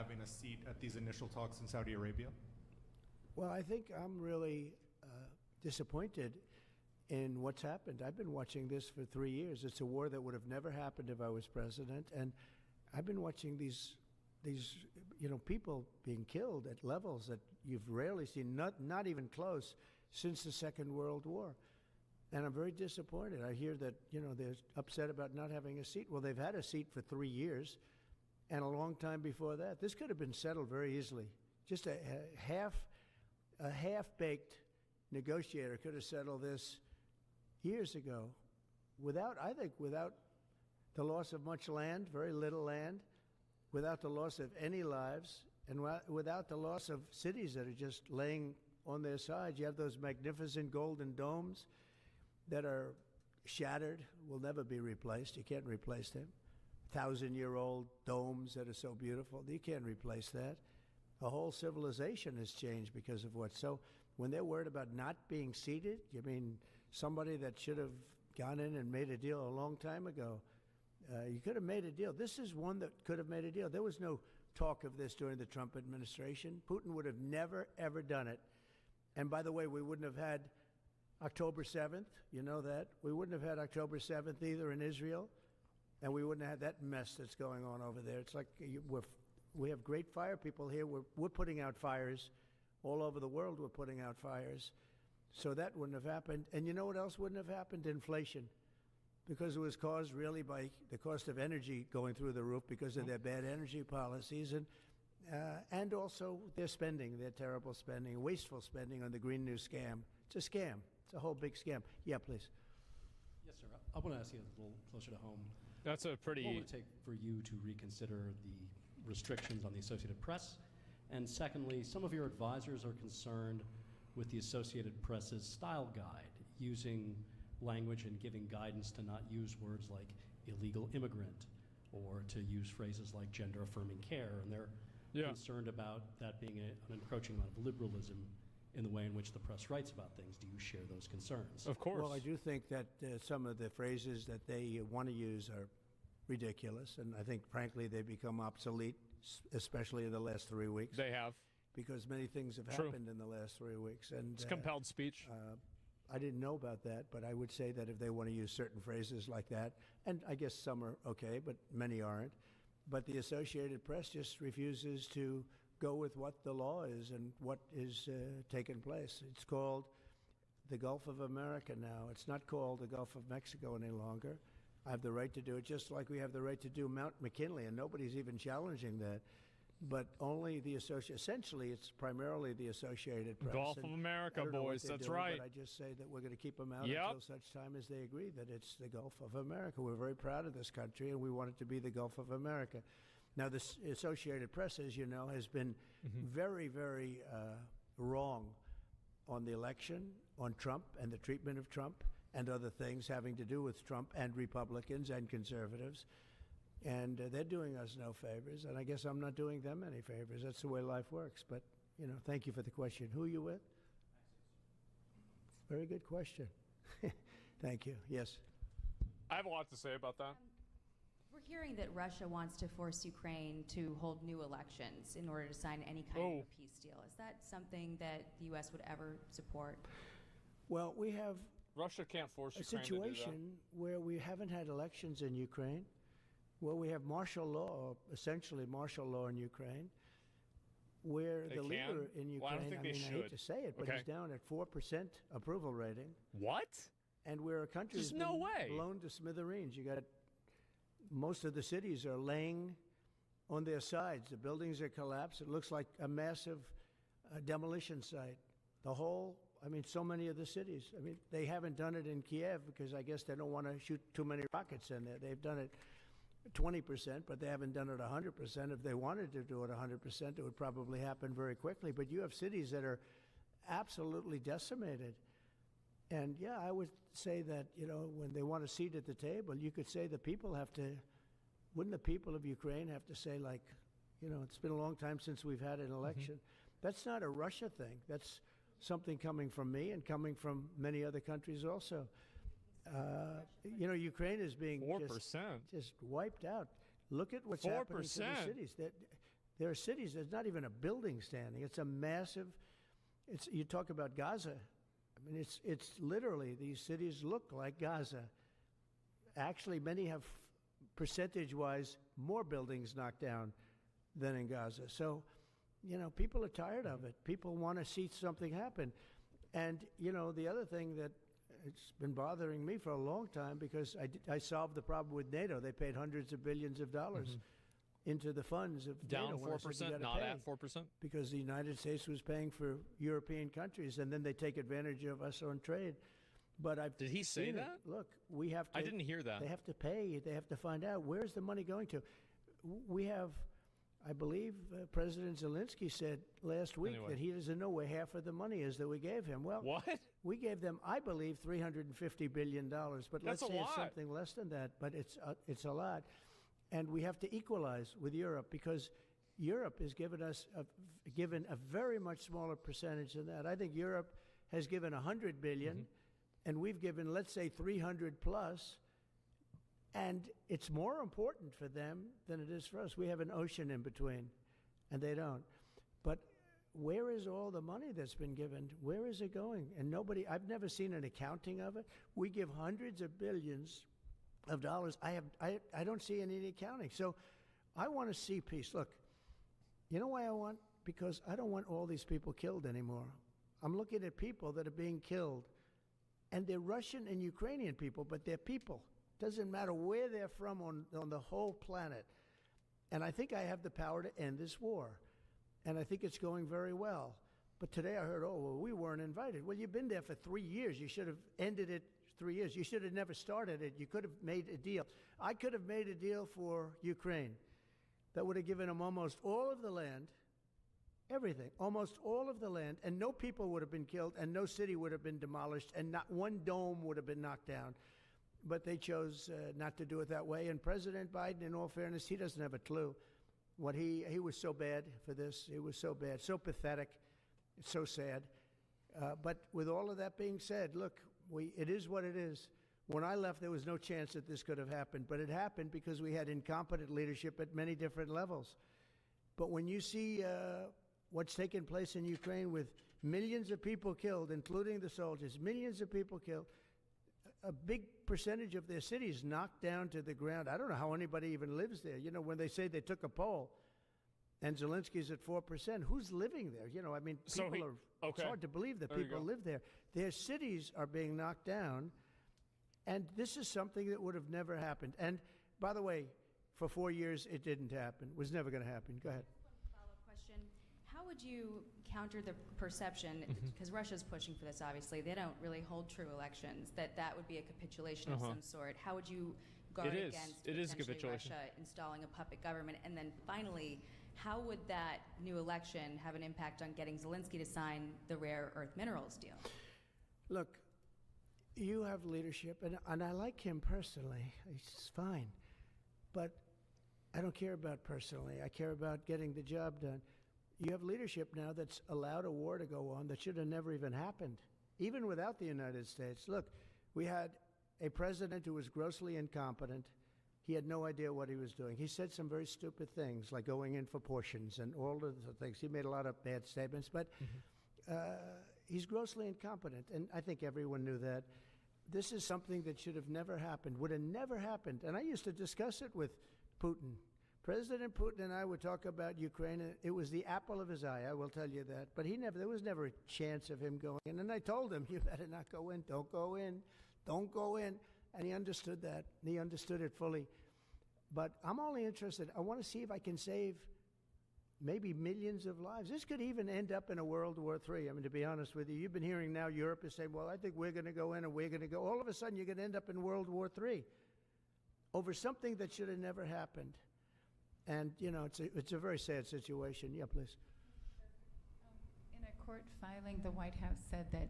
having a seat at these initial talks in Saudi Arabia? Well, I think I'm really disappointed in what's happened. I've been watching this for 3 years. It's a war that would have never happened if I was president, and I've been watching these people being killed at levels that you've rarely seen, not even close, since the Second World War. And I'm very disappointed. I hear that they're upset about not having a seat. Well, they've had a seat for 3 years, and a long time before that. This could have been settled very easily. Just a half-baked negotiator could have settled this years ago, without the loss of much land, very little land, without the loss of any lives, and without the loss of cities that are just laying on their sides. You have those magnificent golden domes that are shattered, will never be replaced. You can't replace them. 1,000-year-old domes that are so beautiful, you can't replace that. The whole civilization has changed because of what. So when they're worried about not being seated, you mean somebody that should have gone in and made a deal a long time ago? You could have made a deal. This is one that could have made a deal. There was no talk of this during the Trump administration. Putin would have never, ever done it. And by the way, we wouldn't have had October 7th. You know that. We wouldn't have had October 7th either in Israel. And we wouldn't have had that mess that's going on over there. It's like we have great fire people here. We're putting out fires. All over the world we're putting out fires. So that wouldn't have happened. And you know what else wouldn't have happened? Inflation. Because it was caused really by the cost of energy going through the roof because of their bad energy policies and also their spending, their terrible spending, wasteful spending on the Green New Scam. It's a scam. It's a whole big scam. Yeah, please. Yes, sir. I want to ask you a little closer to home. That's a pretty... What would it take for you to reconsider the restrictions on the Associated Press? And secondly, some of your advisors are concerned with the Associated Press's style guide, using language and giving guidance to not use words like illegal immigrant or to use phrases like gender-affirming care. And they're concerned about that being an encroaching amount of liberalism in the way in which the press writes about things. Do you share those concerns? Of course. Well, I do think that some of the phrases that they want to use are ridiculous, and I think, frankly, they've become obsolete, especially in the last 3 weeks. They have. Because many things have happened in the last 3 weeks. And it's compelled speech. I didn't know about that, but I would say that if they want to use certain phrases like that, and I guess some are okay, but many aren't, but the Associated Press just refuses to go with what the law is and what is taking place. It's called the Gulf of America now. It's not called the Gulf of Mexico any longer. I have the right to do it, just like we have the right to do Mount McKinley, and nobody's even challenging that. But only the essentially, it's primarily the Associated Press. Gulf of America, boys, that's right. But I just say that we're going to keep them out until such time as they agree that it's the Gulf of America. We're very proud of this country, and we want it to be the Gulf of America. Now, the Associated Press, as you know, has been very, very wrong on the election, on Trump and the treatment of Trump and other things having to do with Trump and Republicans and conservatives. And they're doing us no favors, and I guess I'm not doing them any favors. That's the way life works. But, thank you for the question. Who are you with? Very good question. Thank you. Yes. I have a lot to say about that. We're hearing that Russia wants to force Ukraine to hold new elections in order to sign any kind of a peace deal. Is that something that the U.S. would ever support? Well, we have Russia can't force a situation where we haven't had elections in Ukraine. Well, we have martial law, essentially martial law in Ukraine, where the leader in Ukraine, I hate to say it, but he's down at 4% approval rating. What? And where a country has been blown to smithereens. You got most of the cities are laying on their sides. The buildings are collapsed. It looks like a massive demolition site. So many of the cities. They haven't done it in Kiev because I guess they don't want to shoot too many rockets in there. They've done it 20%, but they haven't done it 100%. If they wanted to do it 100%, it would probably happen very quickly. But you have cities that are absolutely decimated. And, yeah, I would say that, when they want a seat at the table, you could say the people wouldn't the people of Ukraine have to say, it's been a long time since we've had an election. That's not a Russia thing. That's something coming from me and coming from many other countries also. Ukraine is being just wiped out. Look at what's happening to the cities. There are cities, there's not even a building standing. It's a massive, you talk about Gaza. I mean, it's literally, these cities look like Gaza. Actually, many have, percentage-wise, more buildings knocked down than in Gaza. So, you know, people are tired of it. People want to see something happen. And, you know, the other thing that it's been bothering me for a long time, because I solved the problem with NATO. They paid hundreds of billions of dollars into the funds of Down NATO. when I said, "You 4%, gotta not pay," at 4%. because the United States was paying for European countries, and then they take advantage of us on trade. But I've Did he say seen it. that? Look, we have to. I didn't hear that. They have to pay. They have to find out where's the money going to. We have, I believe, President Zelensky said last week Anyway. that he doesn't know where half of the money is that we gave him. Well, What? we gave them, I believe, $350 billion. But That's let's a say it's lot. something less than that. But it's a lot, and we have to equalize with Europe, because Europe has given us given a very much smaller percentage than that. I think Europe has given $100 billion, and we've given, let's say, 300 plus. And it's more important for them than it is for us. We have an ocean in between, and they don't. But where is all the money that's been given? Where is it going? And nobody, I've never seen an accounting of it. We give hundreds of billions of dollars. I don't see any accounting. So I want to see peace. Look, you know why I want? Because I don't want all these people killed anymore. I'm looking at people that are being killed, and they're Russian and Ukrainian people, but they're people. Doesn't matter where they're from on the whole planet. And I think I have the power to end this war. And I think it's going very well. But today I heard, oh, well, we weren't invited. Well, you've been there for 3 years. You should have ended it 3 years. You should have never started it. You could have made a deal. I could have made a deal for Ukraine that would have given them almost all of the land, everything, almost all of the land, and no people would have been killed, and no city would have been demolished, and not one dome would have been knocked down. But they chose not to do it that way. And President Biden, in all fairness, he doesn't have a clue. What he was so bad for this. He was so bad, so pathetic, so sad. But with all of that being said, look, it is what it is. When I left, there was no chance that this could have happened. But it happened because we had incompetent leadership at many different levels. But when you see what's taken place in Ukraine with millions of people killed, including the soldiers, millions of people killed, a big percentage of their cities knocked down to the ground. I don't know how anybody even lives there. You know, when they say they took a poll and Zelensky's at 4%, who's living there? You know, I mean, So people are, it's hard to believe that There you people go. live there. Their cities are being knocked down, and this is something that would have never happened. And by the way, for 4 years, it didn't happen. It was never going to happen. Go ahead. Follow-up question. How would you counter the perception, because Russia's pushing for this, obviously, they don't really hold true elections, that would be a capitulation of some sort. How would you guard It is. against It is a potentially capitulation. Russia installing a puppet government? And then finally, how would that new election have an impact on getting Zelensky to sign the rare earth minerals deal? Look, you have leadership, and I like him personally. He's fine. But I don't care about personally. I care about getting the job done. You have leadership now that's allowed a war to go on that should have never even happened, even without the United States. Look, we had a president who was grossly incompetent. He had no idea what he was doing. He said some very stupid things, like going in for portions and all of the things. He made a lot of bad statements, but he's grossly incompetent, and I think everyone knew that. This is something that should have never happened, would have never happened. And I used to discuss it with Putin. President Putin and I would talk about Ukraine, and it was the apple of his eye, I will tell you that. But there was never a chance of him going in. And I told him, you better not go in, don't go in, don't go in. And he understood that. He understood it fully. But I'm only interested, I want to see if I can save maybe millions of lives. This could even end up in a World War III. I mean, to be honest with you, you've been hearing now Europe is saying, well, I think we're going to go in and we're going to go. All of a sudden, you're going to end up in World War III over something that should have never happened. And, you know, it's a very sad situation. Yeah, please. In a court filing, the White House said that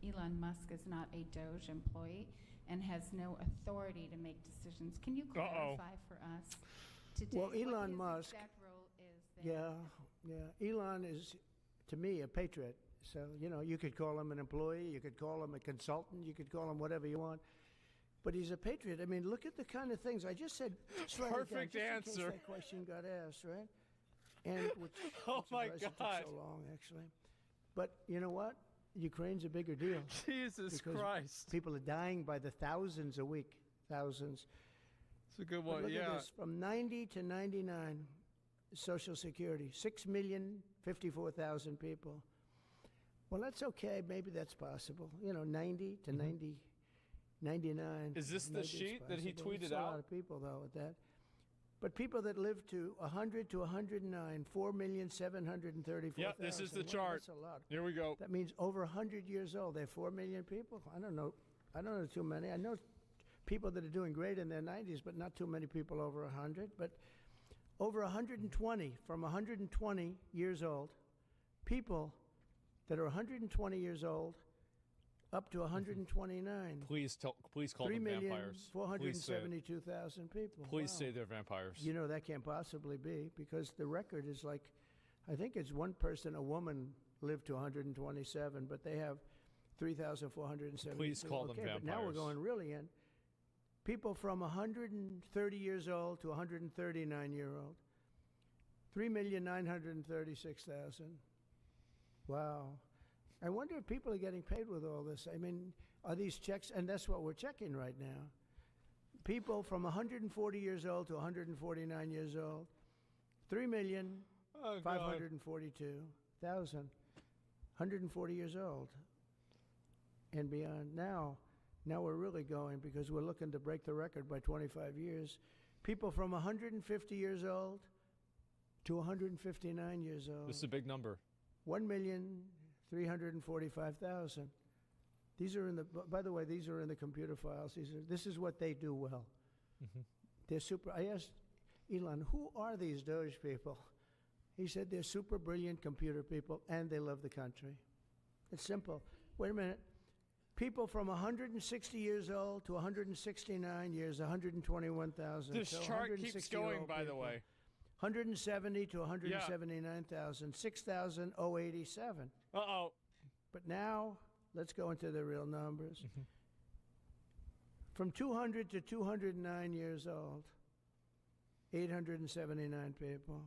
Elon Musk is not a DOJ employee and has no authority to make decisions. Can you clarify for us today Well, what Elon his Musk- exact role is there? Yeah. Elon is, to me, a patriot. So, you know, you could call him an employee, you could call him a consultant, you could call him whatever you want. But he's a patriot. I mean, look at the kind of things I just said. Just write it down, Perfect just in answer. case that question got asked, right? and which Oh I'm my surprised it God. took so long, actually. But you know what? Ukraine's a bigger deal. Jesus because Christ. People are dying by the thousands a week. Thousands. It's a good But one. look Yeah. at this. From 90 to 99, Social Security, 6,054,000 people. Well, that's okay. Maybe that's possible. 90 to 99. Is this the maybe it's sheet that he possible. tweeted It's a out? lot of people, though, at that. But people that live to 100 to 109, 4,734,000. Yep, this is the Wow, chart. That's a lot. Here we go. That means over 100 years old. They have 4 million people. I don't know too many. I know people that are doing great in their 90s, but not too many people over 100. But over 120, from 120 years old, people that are 120 years old up to 129. Please call them vampires. 3,472,000 people. Please Wow. say they're vampires. You know, that can't possibly be, because the record is like, I think it's one person, a woman, lived to 127, but they have 3,472. Please call them okay, but now we're vampires. going really in. People from 130 years old to 139-year-old, 3,936,000. Wow. I wonder if people are getting paid with all this. I mean, are these checks? And that's what we're checking right now. People from 140 years old to 149 years old, 3,542,000. 140 years old and beyond. Now we're really going, because we're looking to break the record by 25 years. People from 150 years old to 159 years old. This is a big number. 1,345,000. These are in the. By the way, these are in the computer files. This is what they do well. They're super. I asked Elon, who are these Doge people? He said they're super brilliant computer people, and they love the country. It's simple. Wait a minute. People from 160 years old to 169 years, 121,000. This So chart keeps 160-year-old going, by the people. way. 170 to 179,000, 6,087. Uh-oh. But now, let's go into the real numbers. From 200 to 209 years old, 879 people.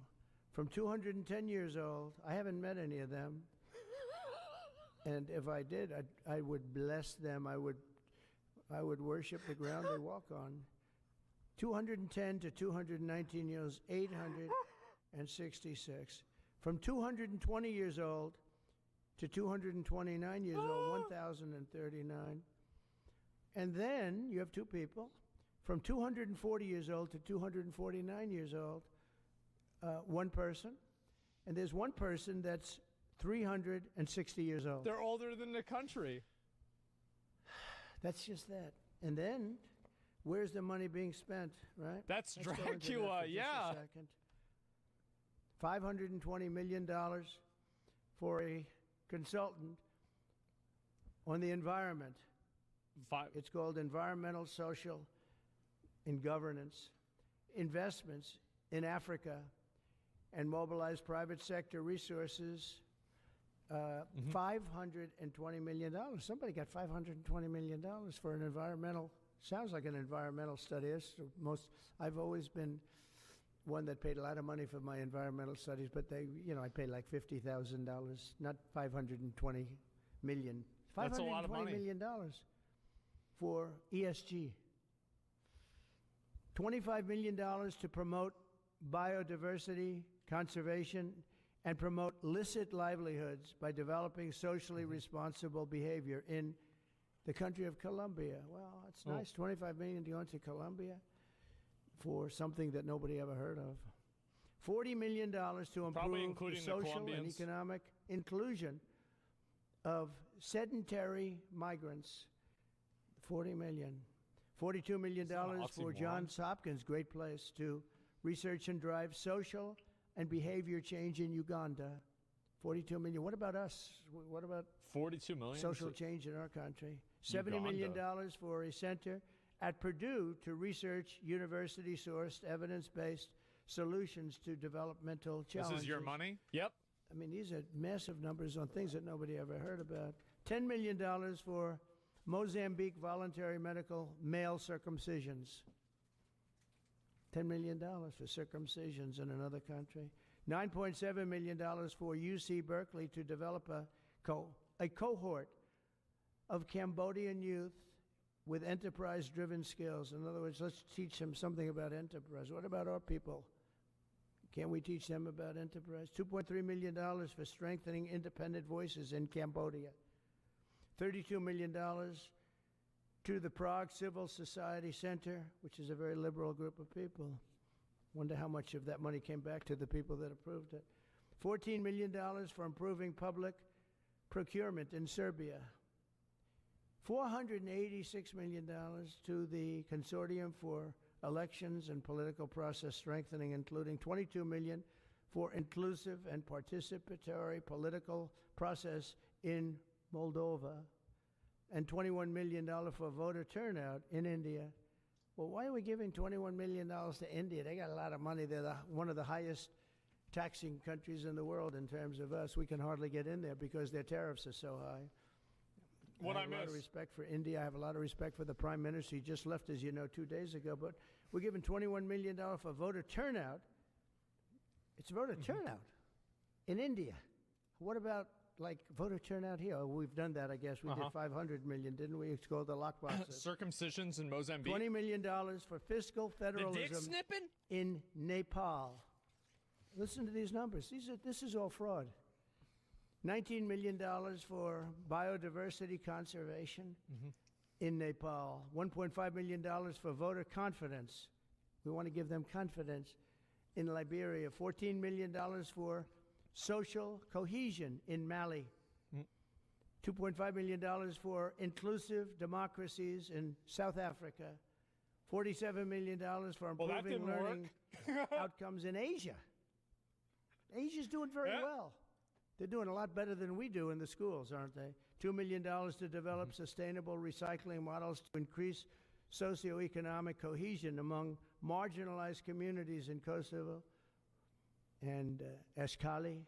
From 210 years old, I haven't met any of them. And if I did, I would bless them. I would worship the ground they walk on. 210 to 219 years, 866. From 220 years old to 229 years old, 1,039. And then you have two people. From 240 years old to 249 years old, one person. And there's one person that's 360 years old. They're older than the country. That's just that. And then, where's the money being spent, right? That's Let's go into that Dracula, for just yeah. a second. $520 million for a consultant on the environment. It's called Environmental, Social, and Governance Investments in Africa, and mobilize private sector resources. $520 million. Somebody got $520 million for an environmental. Sounds like an environmental study. I've always been one that paid a lot of money for my environmental studies, but I paid like $50,000, not $520 million. That's a lot of money. $520 million for ESG. $25 million to promote biodiversity, conservation, and promote licit livelihoods by developing socially responsible behavior in the country of Colombia. Well, it's nice. $25 million to go into Colombia for something that nobody ever heard of. $40 million to improve the social and economic inclusion of sedentary migrants. $40 million. $42 million for Johns Hopkins, great place, to research and drive social and behavior change in Uganda. $42 million. What about us? What about 42 million? social change in our country? $70 million for a center at Purdue to research university-sourced, evidence-based solutions to developmental challenges. This is your money? Yep. I mean, these are massive numbers on things that nobody ever heard about. $10 million for Mozambique voluntary medical male circumcisions. $10 million for circumcisions in another country. $9.7 million for UC Berkeley to develop a cohort of Cambodian youth with enterprise-driven skills. In other words, let's teach them something about enterprise. What about our people? Can't we teach them about enterprise? $2.3 million for strengthening independent voices in Cambodia. $32 million to the Prague Civil Society Center, which is a very liberal group of people. Wonder how much of that money came back to the people that approved it. $14 million for improving public procurement in Serbia. $486 million to the Consortium for Elections and Political Process Strengthening, including $22 million for inclusive and participatory political process in Moldova, and $21 million for voter turnout in India. Well, why are we giving $21 million to India? They got a lot of money. They're one of the highest taxing countries in the world in terms of us. We can hardly get in there because their tariffs are so high. I have a lot of respect for India. I have a lot of respect for the Prime Minister. He just left, as you know, 2 days ago. But we're giving $21 million for voter turnout. It's voter turnout in India. What about, like, voter turnout here? Oh, we've done that, I guess. We did $500 million, didn't we? It's called the lockboxes. Circumcisions in Mozambique. $20 million for fiscal federalism The dick snipping? in Nepal. Listen to these numbers. This is all fraud. $19 million for biodiversity conservation in Nepal. $1.5 million for voter confidence. We want to give them confidence in Liberia. $14 million for social cohesion in Mali. $2.5 million for inclusive democracies in South Africa. $47 million for improving learning outcomes in Asia. Asia's doing very well. They're doing a lot better than we do in the schools, aren't they? $2 million to develop sustainable recycling models to increase socioeconomic cohesion among marginalized communities in Kosovo and Ashkali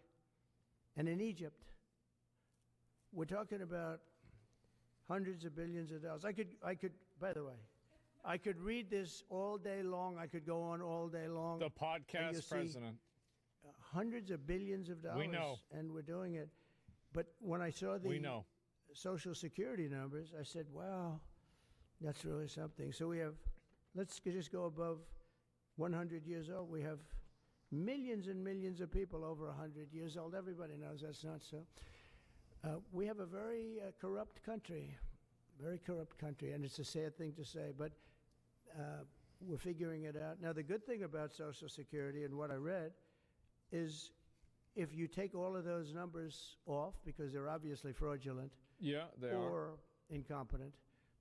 and in Egypt. We're talking about hundreds of billions of dollars. I could, by the way, I could read this all day long. I could go on all day long. The podcast president. Hundreds of billions of dollars. We know. And we're doing it. But when I saw the Social Security numbers, I said, wow, that's really something. So we have, let's just go above 100 years old. We have millions and millions of people over 100 years old. Everybody knows that's not so. We have a very corrupt country, and it's a sad thing to say, but we're figuring it out. Now, the good thing about Social Security and what I read is if you take all of those numbers off, because they're obviously fraudulent or incompetent,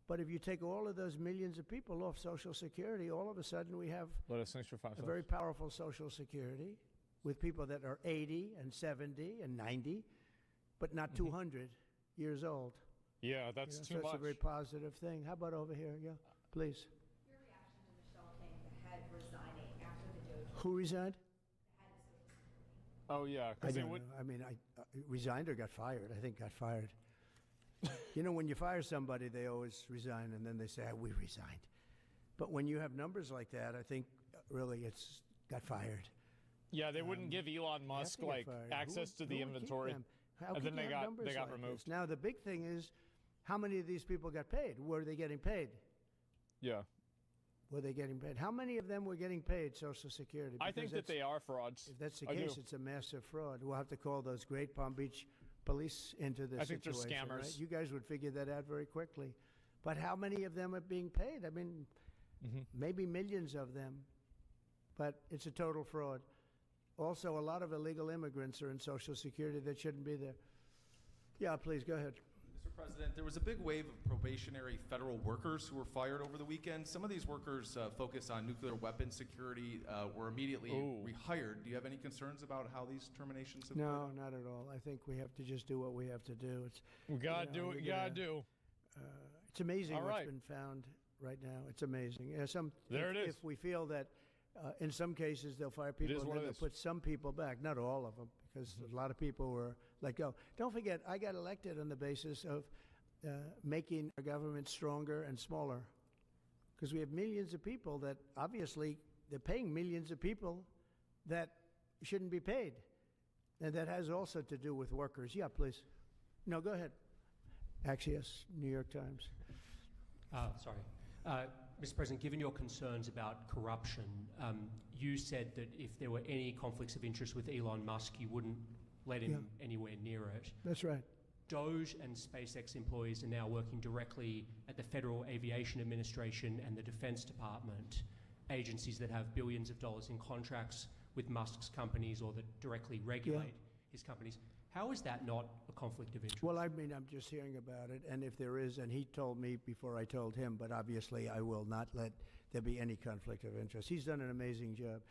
but if you take all of those millions of people off Social Security, all of a sudden we have a very powerful Social Security with people that are 80 and 70 and 90, but not 200 years old. Yeah, that's too much. That's a very positive thing. How about over here? Yeah, please. Your reaction to Michelle King, the head, resigning after the Doge? Who resigned? Oh, yeah. I don't know. I mean, I resigned or got fired. I think got fired. You know, when you fire somebody, they always resign, and then they say, we resigned. But when you have numbers like that, I think really it's got fired. Yeah, they wouldn't give Elon Musk, like, access to the inventory. And then they got removed. Now, the big thing is, how many of these people got paid? Were they getting paid? Yeah. Were they getting paid? How many of them were getting paid Social Security? I think that they are frauds. If that's the case, it's a massive fraud. We'll have to call those great Palm Beach police into this situation. I think they're scammers. Right? You guys would figure that out very quickly. But how many of them are being paid? I mean, maybe millions of them. But it's a total fraud. Also, a lot of illegal immigrants are in Social Security that shouldn't be there. Yeah, please, go ahead. Mr. President, there was a big wave of probationary federal workers who were fired over the weekend. Some of these workers focus on nuclear weapons security, were immediately rehired. Do you have any concerns about how these terminations have No, not at all. I think we have to just do what we have to do. We got to do what we got to do. It's amazing what's been found right now. It's amazing. It is. If we feel that in some cases they'll fire people and then they'll put some people back, not all of them, because a lot of people were let go. Don't forget, I got elected on the basis of making our government stronger and smaller, because we have millions of people that obviously they're paying millions of people that shouldn't be paid. And that has also to do with workers. Yeah, please. No, go ahead. Axios, New York Times. Mr. President, given your concerns about corruption, you said that if there were any conflicts of interest with Elon Musk, you wouldn't let him anywhere near it. That's right. Doge and SpaceX employees are now working directly at the Federal Aviation Administration and the Defense Department, agencies that have billions of dollars in contracts with Musk's companies or that directly regulate his companies. How is that not a conflict of interest? Well, I mean, I'm just hearing about it, and if there is, and he told me before I told him, but obviously I will not let there be any conflict of interest. He's done an amazing job.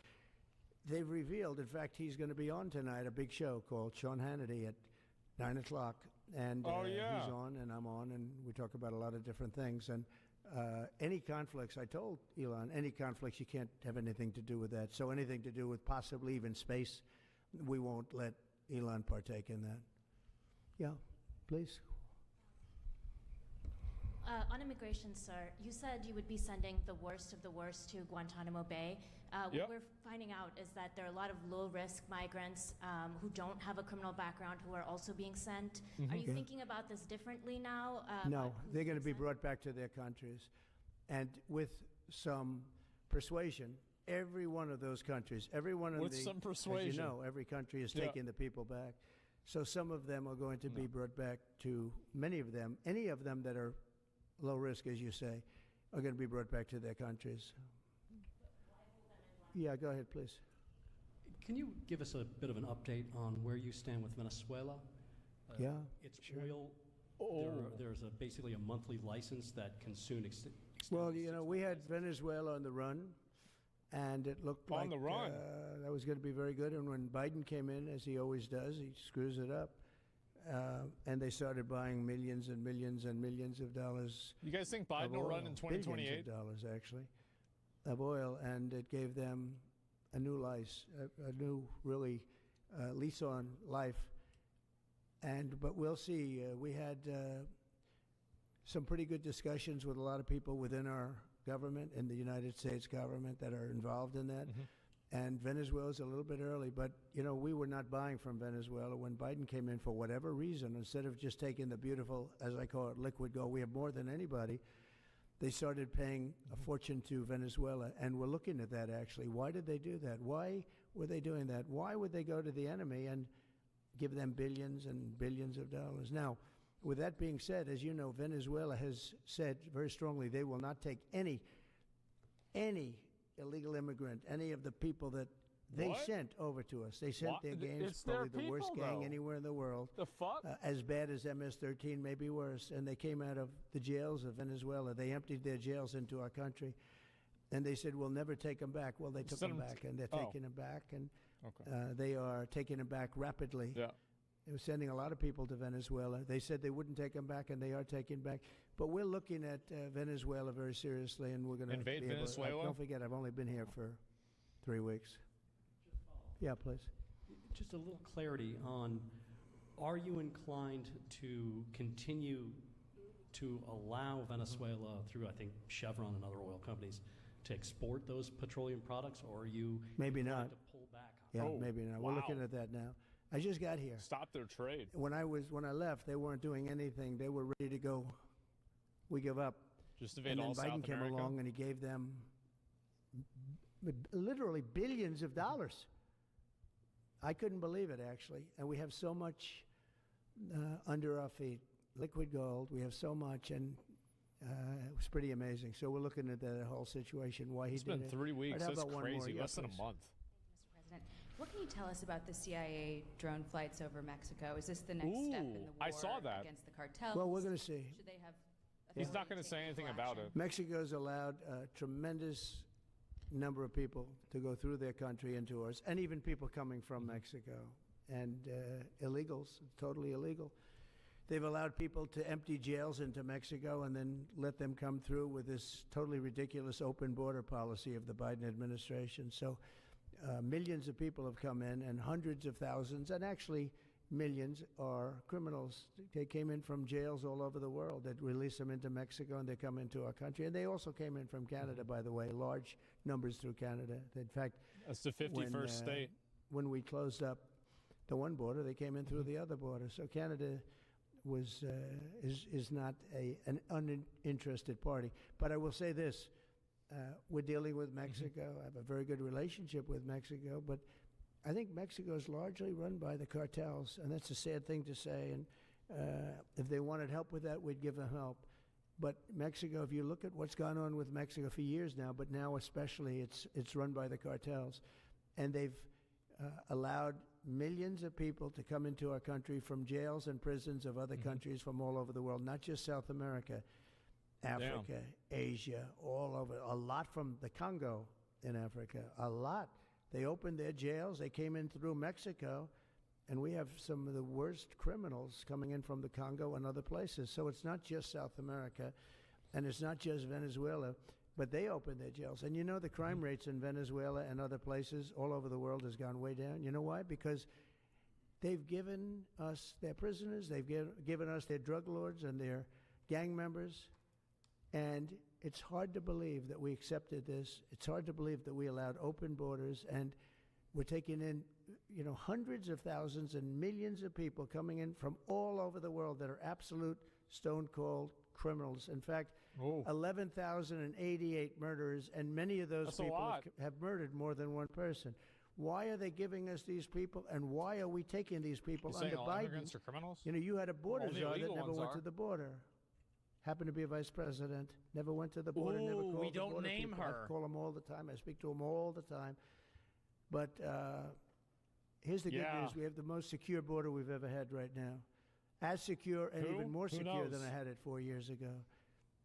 They've revealed, in fact, he's going to be on tonight, a big show called Sean Hannity at 9 o'clock. And he's on, and I'm on, and we talk about a lot of different things. And any conflicts, I told Elon, any conflicts, you can't have anything to do with that. So anything to do with possibly even space, we won't let Elon partake in that. Yeah, please. On immigration, sir, you said you would be sending the worst of the worst to Guantanamo Bay. What we're finding out is that there are a lot of low-risk migrants who don't have a criminal background who are also being sent. Are you thinking about this differently now? No, they're going to be brought back to their countries. And with some persuasion, every one of those countries, every one of some persuasion. As you know, every country is taking the people back. So some of them are going to be brought back to, many of them, any of them that are low risk, as you say, are going to be brought back to their countries. Yeah, go ahead, please. Can you give us a bit of an update on where you stand with Venezuela? It's oil. There's basically a monthly license that can soon extend. Well, you know, we had Venezuela on the run, and it looked like on the run. That was going to be very good. And when Biden came in, as he always does, he screws it up. And they started buying millions and millions and millions of dollars. You guys think Biden will run in 2028? Billions of dollars, actually, of oil, and it gave them a new lease, a new really lease on life. But we'll see. We had some pretty good discussions with a lot of people within our government, in the United States government, that are involved in that. And Venezuela's a little bit early, but, you know, we were not buying from Venezuela when Biden came in for whatever reason. Instead of just taking the beautiful, as I call it, liquid gold, we have more than anybody, they started paying a fortune to Venezuela, and we're looking at that, actually. Why did they do that? Why were they doing that? Why would they go to the enemy and give them billions and billions of dollars? Now, with that being said, as you know, Venezuela has said very strongly they will not take any illegal immigrant, any of the people that they sent over to us. They sent their gangs, it's probably their the worst people, gang though. anywhere in the world. The fuck? As bad as MS-13, maybe worse. And they came out of the jails of Venezuela. They emptied their jails into our country. And they said, we'll never take them back. Well, they took them back, and they're taking them back. And they are taking them back rapidly. Yeah. They were sending a lot of people to Venezuela. They said they wouldn't take them back, and they are taking back. But we're looking at Venezuela very seriously, and we're going to invade Venezuela. Don't forget, I've only been here for 3 weeks. Yeah, please. Just a little clarity on, are you inclined to continue to allow Venezuela through, I think, Chevron and other oil companies to export those petroleum products, or are you maybe not to pull back? Yeah, maybe not. We're looking at that now. I just got here. Stop their trade. When I left, they weren't doing anything. They were ready to go. We give up. Just invade and then all Biden South came America? along and he gave them literally billions of dollars. I couldn't believe it, actually. And we have so much under our feet, liquid gold. We have so much, and it was pretty amazing. So we're looking at that whole situation, why he did it. It's been 3 weeks. Right, That's about one more? crazy. Yeah, Less than a please. month. Mr. President, what can you tell us about the CIA drone flights over Mexico? Is this the next step in the war I saw that. against the cartels? Well, we're going to see. Should they have He's not authority going to take say legal anything about action? it. Mexico's allowed a tremendous number of people to go through their country into ours, and even people coming from Mexico, and illegals, totally illegal. They've allowed people to empty jails into Mexico and then let them come through with this totally ridiculous open border policy of the Biden administration. So millions of people have come in, and hundreds of thousands, and actually millions, are criminals. They came in from jails all over the world that release them into Mexico, and they come into our country. And they also came in from Canada, by the way, large numbers through Canada. In fact, That's the 51st state. when we closed up the one border, they came in through the other border. So Canada is not an uninterested party. But I will say this. We're dealing with Mexico. I have a very good relationship with Mexico, but I think Mexico is largely run by the cartels, and that's a sad thing to say. And if they wanted help with that, we'd give them help. But Mexico, if you look at what's gone on with Mexico for years now, but now especially, it's run by the cartels, and they've allowed millions of people to come into our country from jails and prisons of other countries from all over the world, not just South America. Africa, Asia, all over. A lot from the Congo in Africa, a lot. They opened their jails. They came in through Mexico, and we have some of the worst criminals coming in from the Congo and other places. So it's not just South America, and it's not just Venezuela, but they opened their jails. And you know the crime rates in Venezuela and other places all over the world has gone way down. You know why? Because they've given us their prisoners, they've given us their drug lords and their gang members. And it's hard to believe that we accepted this. It's hard to believe that we allowed open borders, and we're taking in, hundreds of thousands and millions of people coming in from all over the world that are absolute stone-cold criminals. In fact, 11,088 murderers, and many of those people have murdered more than one person. Why are they giving us these people, and why are we taking these people under Biden? Immigrants are criminals? You had a border czar that never went to the border. Happened to be a vice president, never went to the border, never called we the don't border name people. her. I call them all the time. I speak to them all the time. But here's the good news. We have the most secure border we've ever had right now. As secure and even more secure than I had it 4 years ago.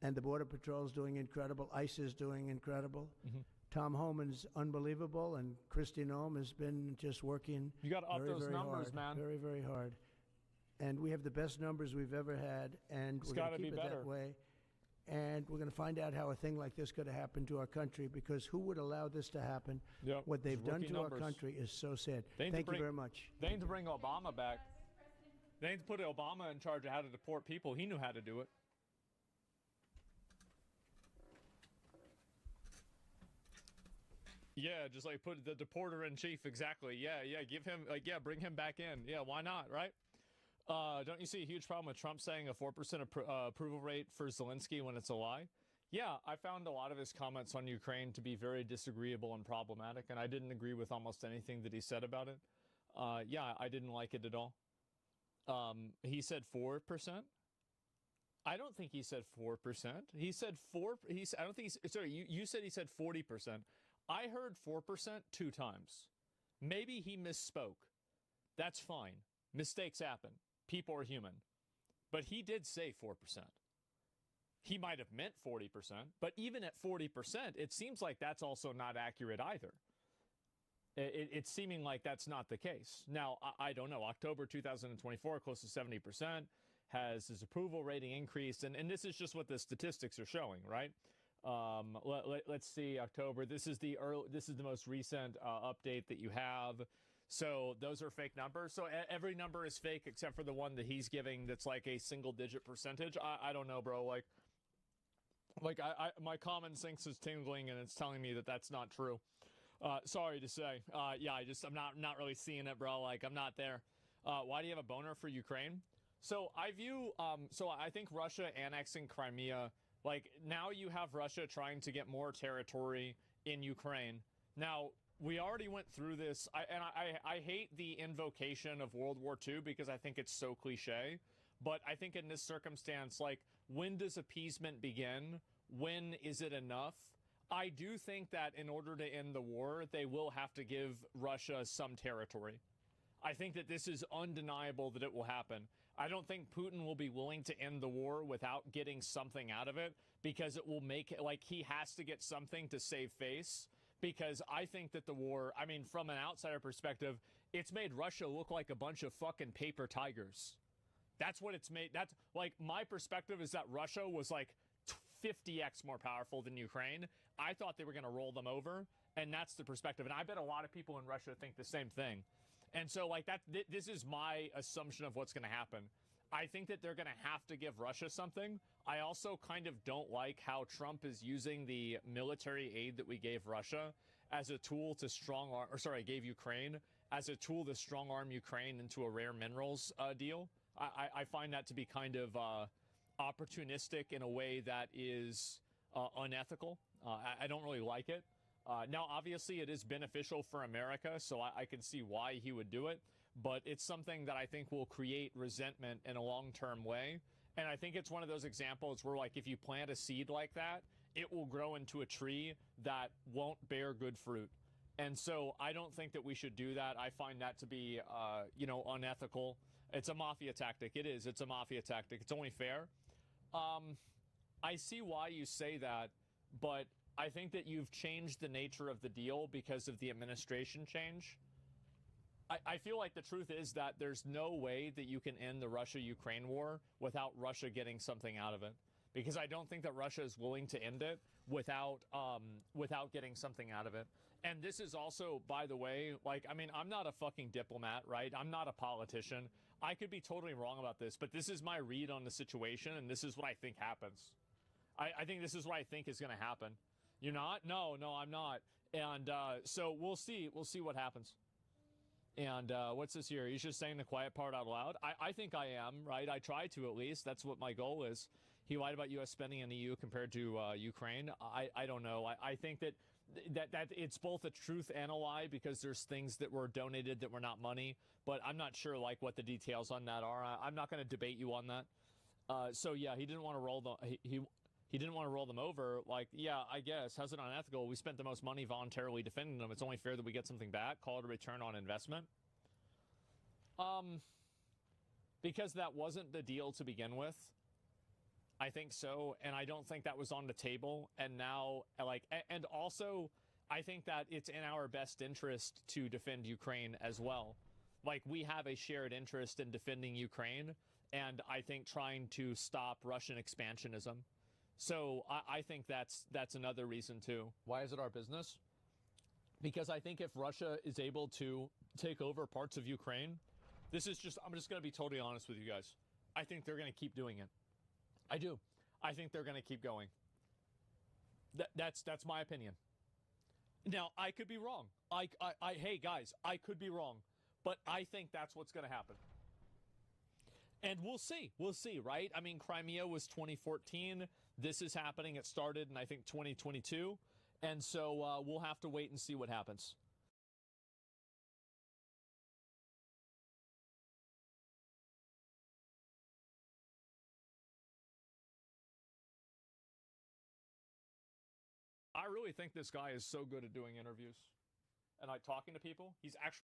And the Border Patrol is doing incredible. ICE is doing incredible. Tom Homan's unbelievable, and Kristi Noem has been just working You got to up those very numbers, hard, man. very, very hard. And we have the best numbers we've ever had, and we're going to keep it that way. And we're going to find out how a thing like this could have happened to our country, because who would allow this to happen? What they've done to our country is so sad. Thank you very much. They need to bring Obama back. They need to put Obama in charge of how to deport people. He knew how to do it. Yeah, just like put the deporter in chief. Exactly. Yeah. Give him, bring him back in. Yeah, why not, right? Don't you see a huge problem with Trump saying a 4% approval rate for Zelensky when it's a lie? Yeah, I found a lot of his comments on Ukraine to be very disagreeable and problematic, and I didn't agree with almost anything that he said about it. Yeah, I didn't like it at all. He said 4%. I don't think he said 4%. He said 4. I don't think he's, sorry, you said he said 40%. I heard 4% 2 times. Maybe he misspoke. That's fine. Mistakes happen. People are human. But he did say 4%. He might have meant 40%, but even at 40%, it seems like that's also not accurate either. It's seeming like that's not the case. Now, I don't know. October 2024, close to 70%, has his approval rating increased, and this is just what the statistics are showing, right? Let's see, October. This is the most recent update that you have. So those are fake numbers. So every number is fake except for the one that he's giving that's like a single-digit percentage. I don't know, bro. Like my common sense is tingling, and it's telling me that that's not true. Sorry to say. Yeah, I'm not really seeing it, bro. Like, I'm not there. Why do you have a boner for Ukraine? So I view, so I think Russia annexing Crimea, like, now you have Russia trying to get more territory in Ukraine. Now, we already went through this, I hate the invocation of World War II because I think it's so cliche. But I think in this circumstance, like, when does appeasement begin? When is it enough? I do think that in order to end the war, they will have to give Russia some territory. I think that this is undeniable that it will happen. I don't think Putin will be willing to end the war without getting something out of it, because it will make it like he has to get something to save face. Because I think that the war, I mean, from an outsider perspective, it's made Russia look like a bunch of fucking paper tigers. That's what it's made. That's like, my perspective is that Russia was like 50x more powerful than Ukraine. I thought they were going to roll them over, and that's the perspective. And I bet a lot of people in Russia think the same thing. And so, like, this is my assumption of what's going to happen. I think that they're going to have to give Russia something. I also kind of don't like how Trump is using the military aid that we gave Russia as a tool to gave Ukraine as a tool to strong arm Ukraine into a rare minerals deal. I find that to be kind of opportunistic in a way that is unethical. I don't really like it. Now, obviously, it is beneficial for America, so I can see why he would do it. But it's something that I think will create resentment in a long-term way. And I think it's one of those examples where, like, if you plant a seed like that, it will grow into a tree that won't bear good fruit. And so I don't think that we should do that. I find that to be, unethical. It's a mafia tactic. It is. It's a mafia tactic. It's only fair. I see why you say that, but I think that you've changed the nature of the deal because of the administration change. I feel like the truth is that there's no way that you can end the Russia-Ukraine war without Russia getting something out of it. Because I don't think that Russia is willing to end it without getting something out of it. And this is also, by the way, like, I mean, I'm not a fucking diplomat, right? I'm not a politician. I could be totally wrong about this, but this is my read on the situation, and this is what I think happens. I think this is what I think is going to happen. You're not? No, I'm not. And so we'll see. We'll see what happens. And what's this here? He's just saying the quiet part out loud. I think I am, right? I try to, at least. That's what my goal is. He lied about U.S. spending in the EU compared to Ukraine. I don't know. I think that it's both a truth and a lie, because there's things that were donated that were not money. But I'm not sure, like, what the details on that are. I'm not going to debate you on that. So, yeah, he didn't want to roll the... He didn't want to roll them over. Like, yeah, I guess. How's it unethical? We spent the most money voluntarily defending them. It's only fair that we get something back. Call it a return on investment. Because that wasn't the deal to begin with. I think so. And I don't think that was on the table. And now, like, and also, I think that it's in our best interest to defend Ukraine as well. Like, we have a shared interest in defending Ukraine. And I think trying to stop Russian expansionism. So I think that's another reason, too. Why is it our business? Because I think if Russia is able to take over parts of Ukraine, I'm just going to be totally honest with you guys. I think they're going to keep doing it. I do. I think they're going to keep going. That's my opinion. Now, I could be wrong. Hey, guys, I could be wrong. But I think that's what's going to happen. And we'll see. We'll see, right? I mean, Crimea was 2014. This is happening. It started in, I think, 2022. And so we'll have to wait and see what happens. I really think this guy is so good at doing interviews and like talking to people. He's actually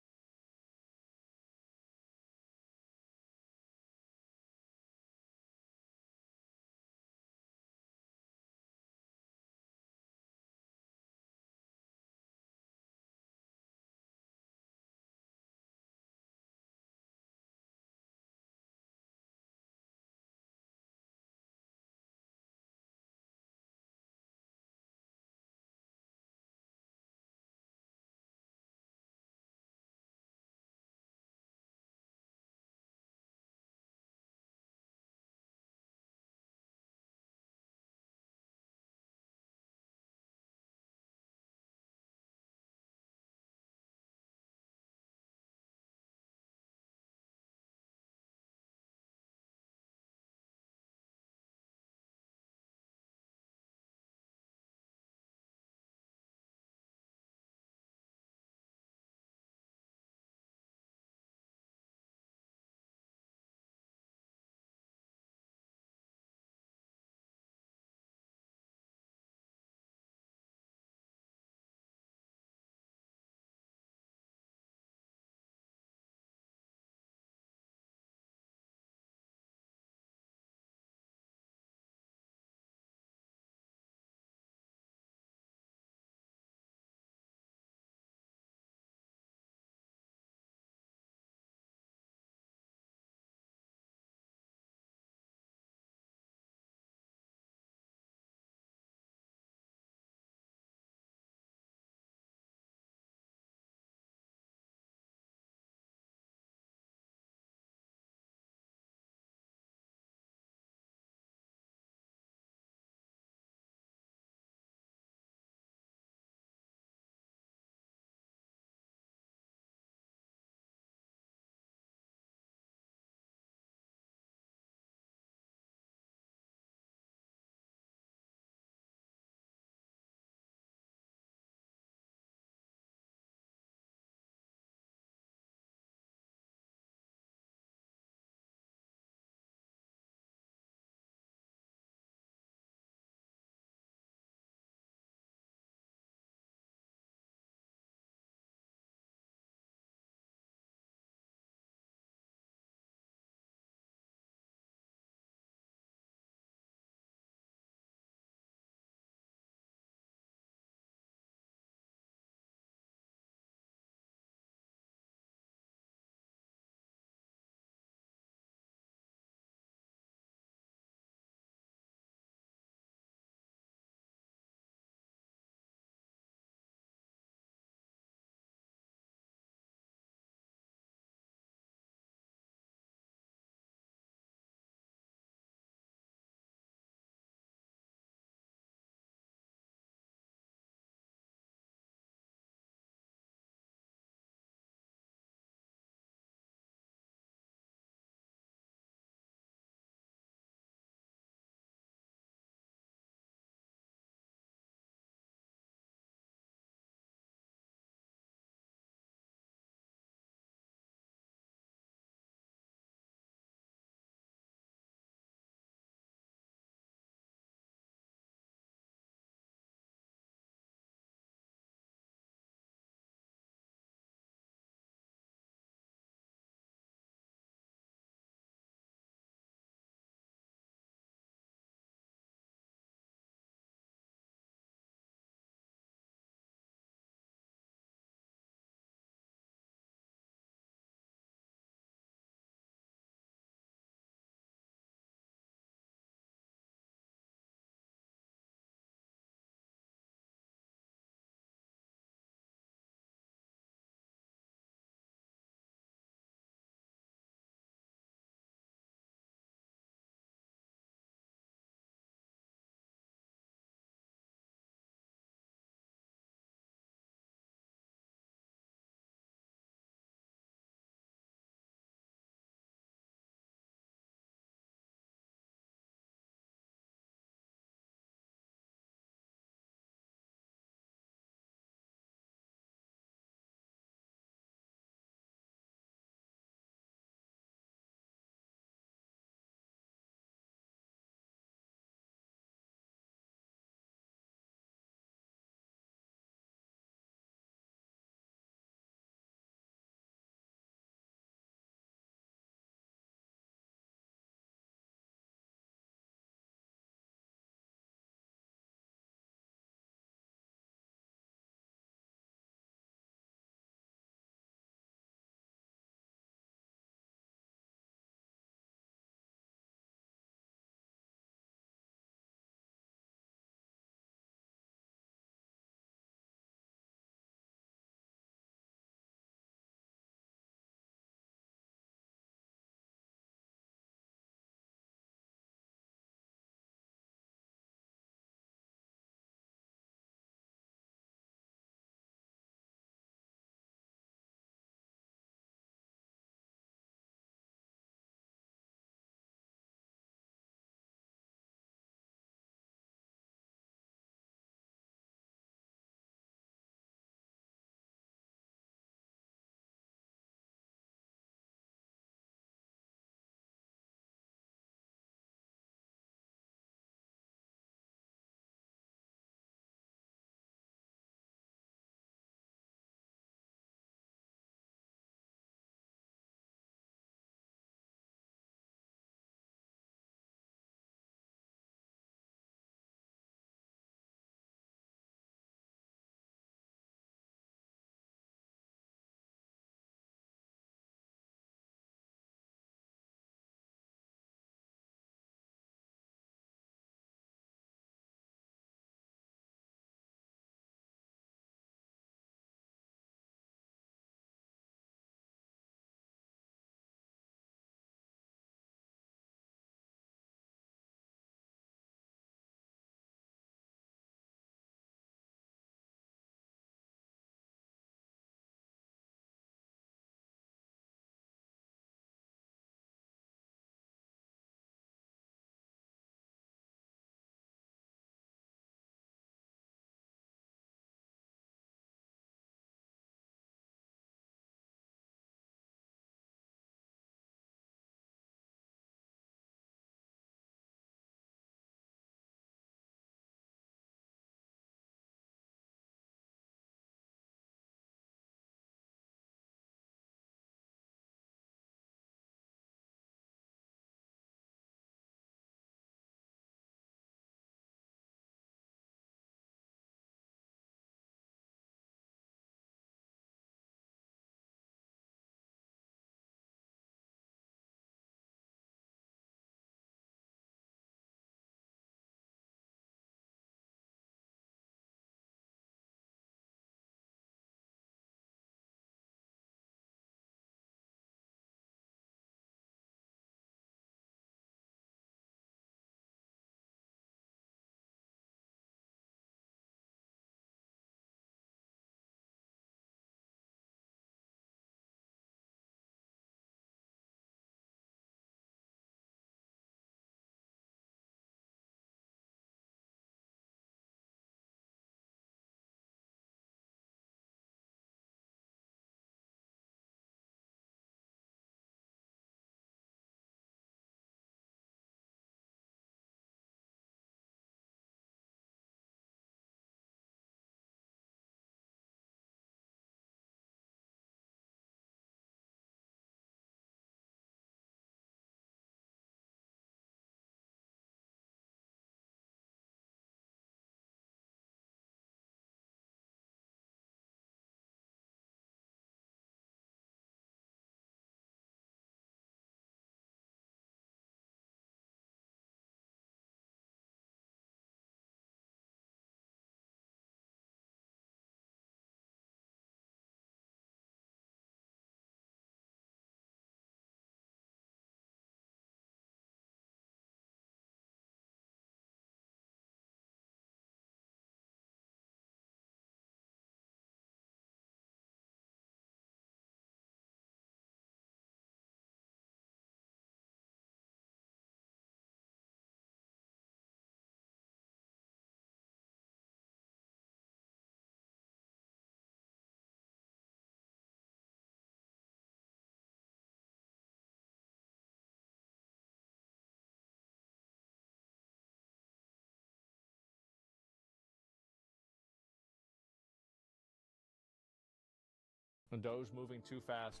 And Doge moving too fast.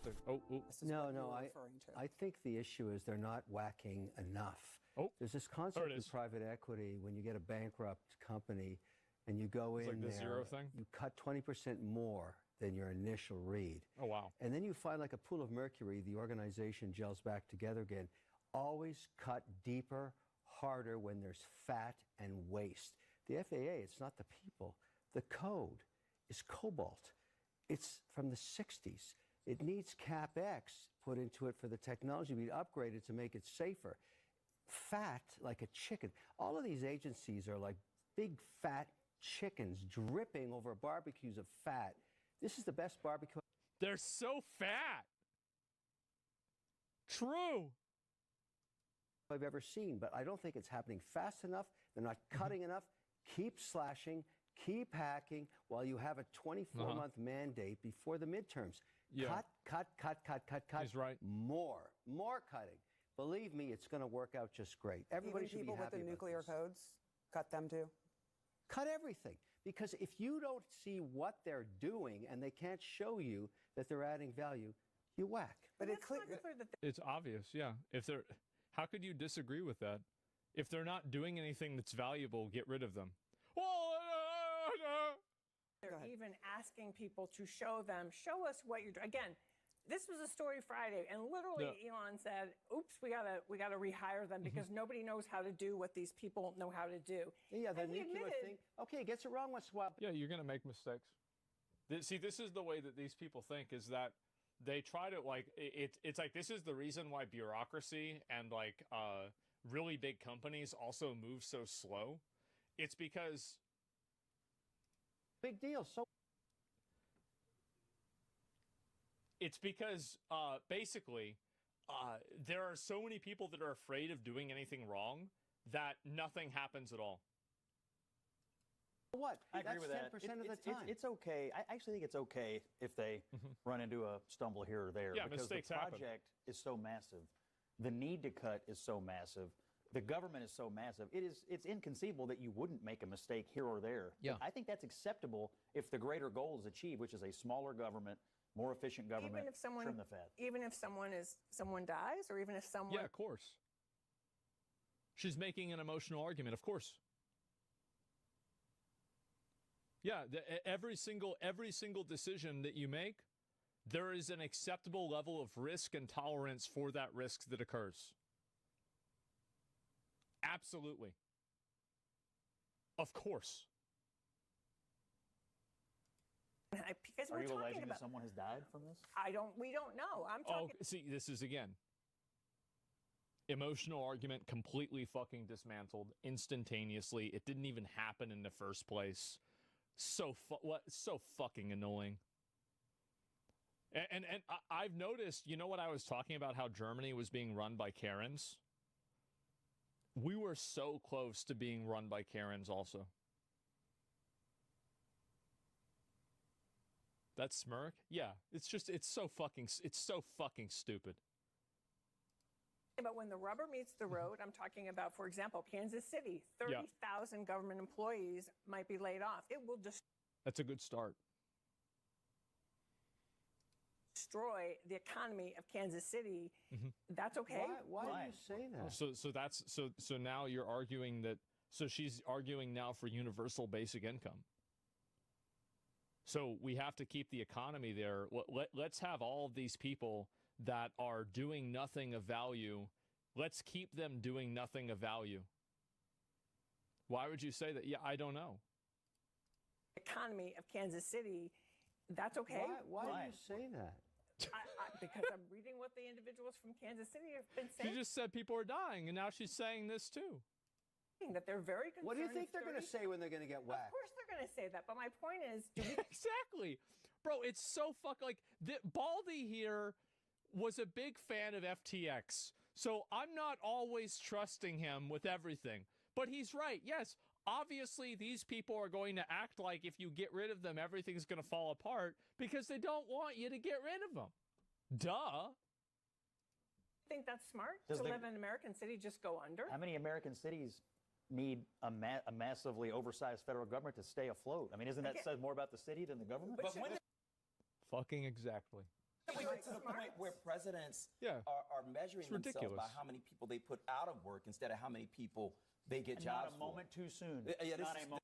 No, I think the issue is they're not whacking enough. There's this concept in private equity when you get a bankrupt company and you go in like the there, zero thing? you cut 20% more than your initial read. Oh, wow. And then you find like a pool of mercury, the organization gels back together again. Always cut deeper, harder when there's fat and waste. The FAA, it's not the people. The code is cobalt. It's from the 60s. It needs CapEx put into it for the technology to be upgraded to make it safer. Fat like a chicken. All of these agencies are like big fat chickens dripping over barbecues of fat. This is the best barbecue. They're so fat. True. I've ever seen, but I don't think it's happening fast enough. They're not cutting enough. Keep slashing, keep hacking while you have a 24-month mandate before the midterms. Yeah. Cut. He's right. More cutting. Believe me, it's going to work out just great. Everybody should be happy people with the nuclear codes, cut them too? Cut everything. Because if you don't see what they're doing and they can't show you that they're adding value, you whack. But It's obvious, yeah. How could you disagree with that? If they're not doing anything that's valuable, get rid of them. They're even asking people to show us what you're doing. Again, this was a story Friday, and literally Elon said, oops, we gotta rehire them because nobody knows how to do what these people know how to do. Yeah, the nuclear thing. Okay, gets it wrong once in a while. Yeah, you're going to make mistakes. See, this is the way that these people think, is that they try to, like, it's like this is the reason why bureaucracy and, like, really big companies also move so slow. It's because... Big deal. It's because, basically, there are so many people that are afraid of doing anything wrong that nothing happens at all. What? I agree with that. 10% of the time. It's okay. I actually think it's okay if they run into a stumble here or there. Yeah, because mistakes the happen. project is so massive. The need to cut is so massive. The government is so massive. It's inconceivable that you wouldn't make a mistake here or there. Yeah. I think that's acceptable if the greater goal is achieved, which is a smaller government, more efficient government, Even if someone, trim the fat. even if someone dies, or even if someone... Yeah, of course. She's making an emotional argument, of course. Yeah, every single decision that you make, there is an acceptable level of risk and tolerance for that risk that occurs. Absolutely. Of course. Because Are we're you talking alleging about... that someone has died from this? We don't know. I'm talking... See, this is, again, emotional argument completely fucking dismantled instantaneously. It didn't even happen in the first place. So fucking annoying. And I've noticed, you know what I was talking about, how Germany was being run by Karens? We were so close to being run by Karens also. That smirk? Yeah, it's so fucking stupid. But when the rubber meets the road, I'm talking about, for example, Kansas City, 30,000 government employees might be laid off. It will That's a good start. destroy the economy of Kansas City. That's okay? Why do you say that? So now you're arguing that, so she's arguing now for universal basic income. So we have to keep the economy there. Let's have all of these people that are doing nothing of value, let's keep them doing nothing of value. Why would you say that? Yeah, I don't know. Economy of Kansas City, that's okay? Why do you say that? Because I'm reading what the individuals from Kansas City have been saying. She just said people are dying, and now she's saying this too. That they're very concerned. What do you think they're going to say when they're going to get whacked? Of course they're going to say that, but my point is... Exactly. Bro, it's so like, Baldy here was a big fan of FTX, so I'm not always trusting him with everything. But he's right. Yes, obviously these people are going to act like if you get rid of them, everything's going to fall apart because they don't want you to get rid of them. Duh. Think that's smart? Does to live in an American city just go under? How many American cities need a massively oversized federal government to stay afloat? I mean, isn't that says more about the city than the government? Fucking exactly. We get to the point where presidents are measuring themselves by how many people they put out of work instead of how many people they get And jobs not a moment too soon. Yeah, Not a moment.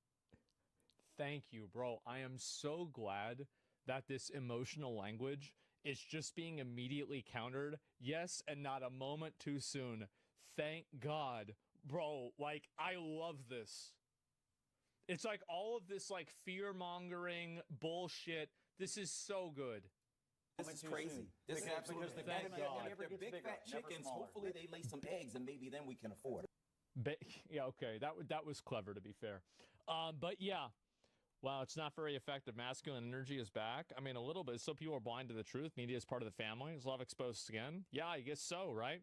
Thank you, bro. I am so glad that this emotional language is just being immediately countered. Yes, and not a moment too soon. Thank God. Bro, like, I love this. It's like all of this, like, fear-mongering bullshit. This is so good. This is crazy. This is absolutely the crazy. government never They're gets big bigger, fat never chickens. smaller. Hopefully they lay some eggs and maybe then we can afford it. Yeah, okay. That was clever, to be fair. But yeah. Wow, it's not very effective. Masculine energy is back. I mean, a little bit. So people are blind to the truth. Media is part of the family. There's a lot of exposed skin. Yeah, I guess so, right?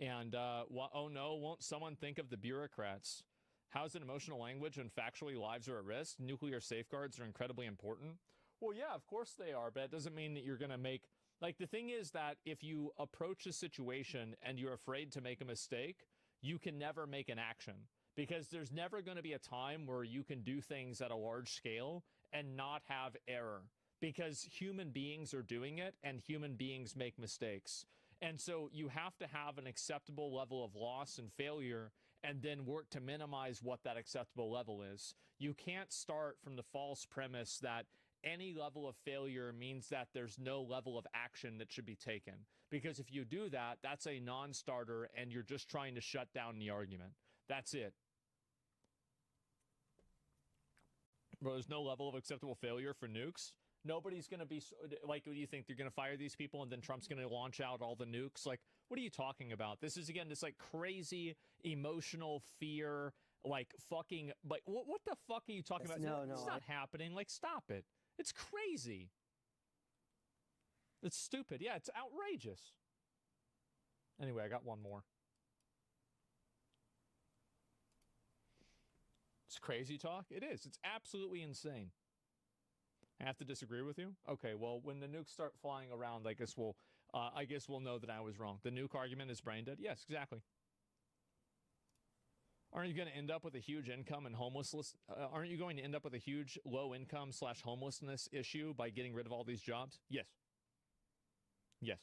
And, oh no, won't someone think of the bureaucrats? How's it emotional language when factually lives are at risk? Nuclear safeguards are incredibly important. Well, yeah, of course they are, but it doesn't mean that you're going to make... Like, the thing is that if you approach a situation and you're afraid to make a mistake, you can never make an action. Because there's never going to be a time where you can do things at a large scale and not have error. Because human beings are doing it and human beings make mistakes. And so you have to have an acceptable level of loss and failure and then work to minimize what that acceptable level is. You can't start from the false premise that any level of failure means that there's no level of action that should be taken. Because if you do that, that's a non-starter and you're just trying to shut down the argument. That's it. Bro, there's no level of acceptable failure for nukes. Nobody's going to be, like, what do you think? They're going to fire these people and then Trump's going to launch out all the nukes? Like, what are you talking about? This is, again, this, like, crazy emotional fear, like, fucking, like, what the fuck are you talking about? No, It's not happening. Like, stop it. It's crazy. It's stupid. Yeah, it's outrageous. Anyway, I got one more. It's crazy talk. It is. It's absolutely insane. I have to disagree with you. Okay, well, when the nukes start flying around, I guess we'll know that I was wrong. The nuke argument is brain dead. Yes, exactly. Aren't you going to end up with a huge income and homelessness? Aren't you going to end up with a huge low income / homelessness issue by getting rid of all these jobs? Yes. Yes.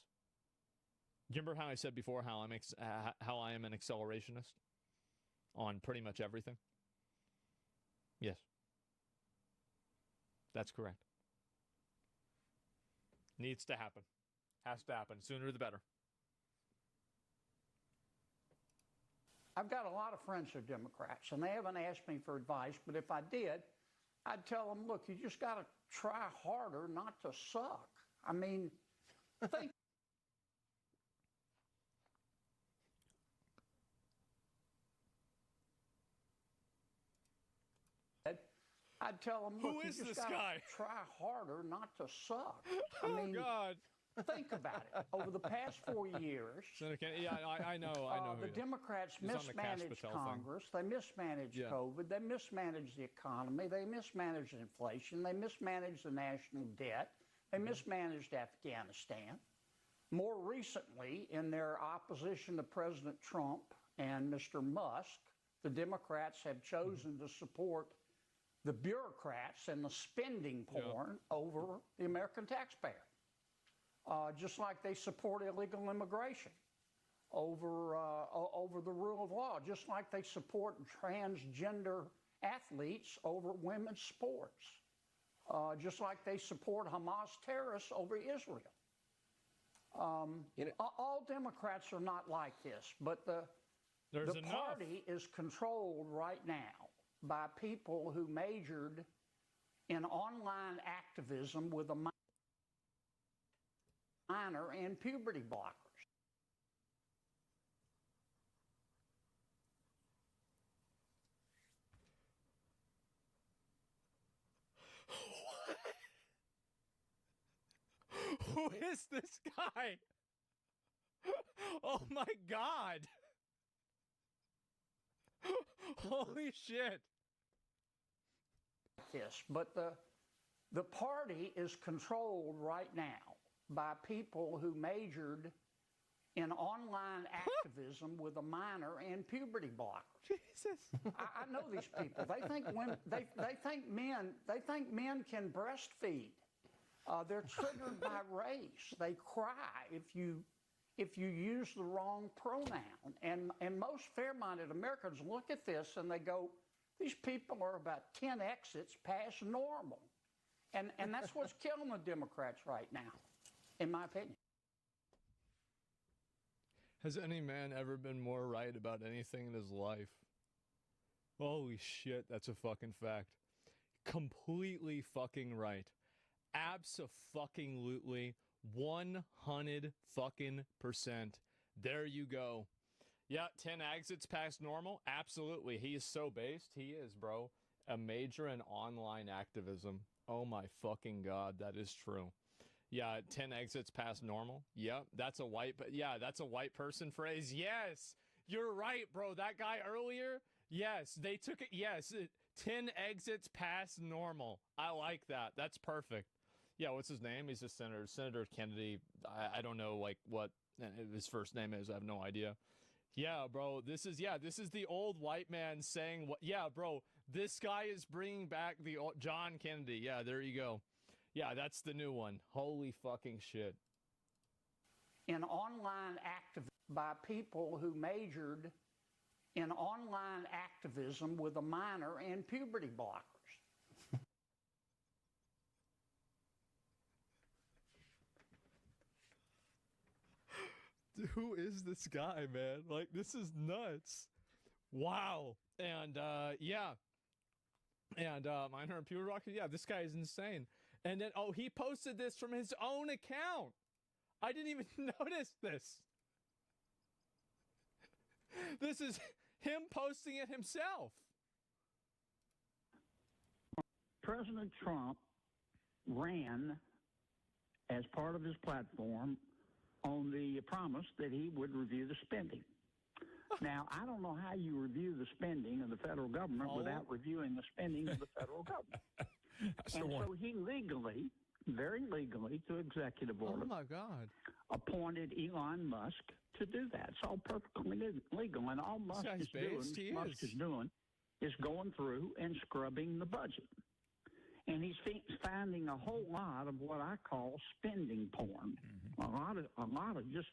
Remember how I said before how I am an accelerationist on pretty much everything? Yes. That's correct. Needs to happen. Has to happen. Sooner the better. I've got a lot of friends who are Democrats, and they haven't asked me for advice, but if I did, I'd tell them, look, you just got to try harder not to suck. I mean, think. I'd tell them, look, Who is you just this gotta guy? try harder not to suck. I Oh, mean, God. Think about it. Over the past 4 years, Yeah, I know. the Democrats He's on the Kash mismanaged Patel thing. Congress. They mismanaged Yeah. COVID. They mismanaged the economy. They mismanaged inflation. They mismanaged the national debt. They mismanaged Afghanistan. More recently, in their opposition to President Trump and Mr. Musk, the Democrats have chosen to support the bureaucrats and the spending porn over the American taxpayer. Just like they support illegal immigration over the rule of law, just like they support transgender athletes over women's sports, just like they support Hamas terrorists over Israel. All Democrats are not like this, but the party is controlled right now by people who majored in online activism with a minor in puberty blockers. Who is this guy? Oh my God. Holy shit. This, but the party is controlled right now by people who majored in online activism with a minor in puberty blockers. Jesus. I know these people. They think women, they think men can breastfeed. They're triggered by race. They cry if you use the wrong pronoun. And most fair-minded Americans look at this and they go, these people are about 10 exits past normal. And that's what's killing the Democrats right now, in my opinion. Has any man ever been more right about anything in his life? Holy shit, that's a fucking fact. Completely fucking right. Abso-fucking-lutely 100 fucking %. There you go. Yeah, 10 exits past normal? Absolutely. He is so based. He is, bro. A major in online activism. Oh my fucking God, that is true. Yeah, 10 exits past normal. Yep, that's a white person phrase. Yes, you're right, bro. That guy earlier, yes, they took it. Yes, 10 exits past normal. I like that. That's perfect. Yeah, what's his name? He's a senator. Senator Kennedy. I don't know like what his first name is. I have no idea. Yeah, bro. This is the old white man saying what? Yeah, bro. This guy is bringing back the old John Kennedy. Yeah, there you go. Yeah, that's the new one. Holy fucking shit. In online activism by people who majored in online activism with a minor in puberty blockers. Who is this guy, man? Like, this is nuts. Wow. And, yeah. And, minor in puberty blockers. Yeah, this guy is insane. And then, oh, he posted this from his own account. I didn't even notice this. This is him posting it himself. President Trump ran as part of his platform on the promise that he would review the spending. Now, I don't know how you review the spending of the federal government without reviewing the spending of the federal government. So he legally, very legally, through executive order, oh my God, appointed Elon Musk to do that. It's all perfectly legal, and all Musk is doing is going through and scrubbing the budget. And he's finding a whole lot of what I call spending porn. A lot of just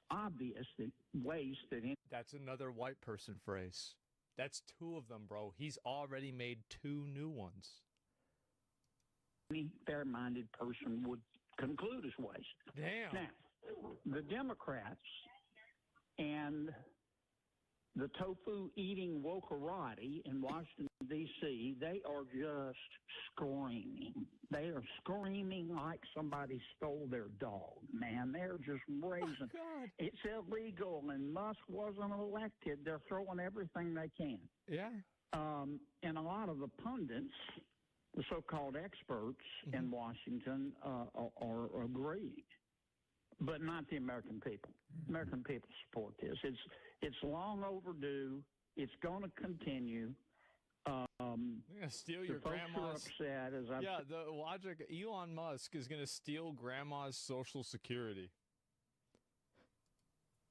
obvious ways that. That's another white person phrase. That's two of them, bro. He's already made 2 new ones. Any fair-minded person would conclude as waste. Damn. Now, the Democrats and the tofu-eating wokerati in Washington, D.C., they are just screaming. They are screaming like somebody stole their dog, man. They're just raising. God. It's illegal, and Musk wasn't elected. They're throwing everything they can. Yeah. And a lot of the pundits, the so-called experts in Washington, are agreeing, but not the American people. American people support this. It's long overdue. It's going to continue. You're gonna steal your grandma's. Upset, the logic. Elon Musk is gonna steal grandma's Social Security.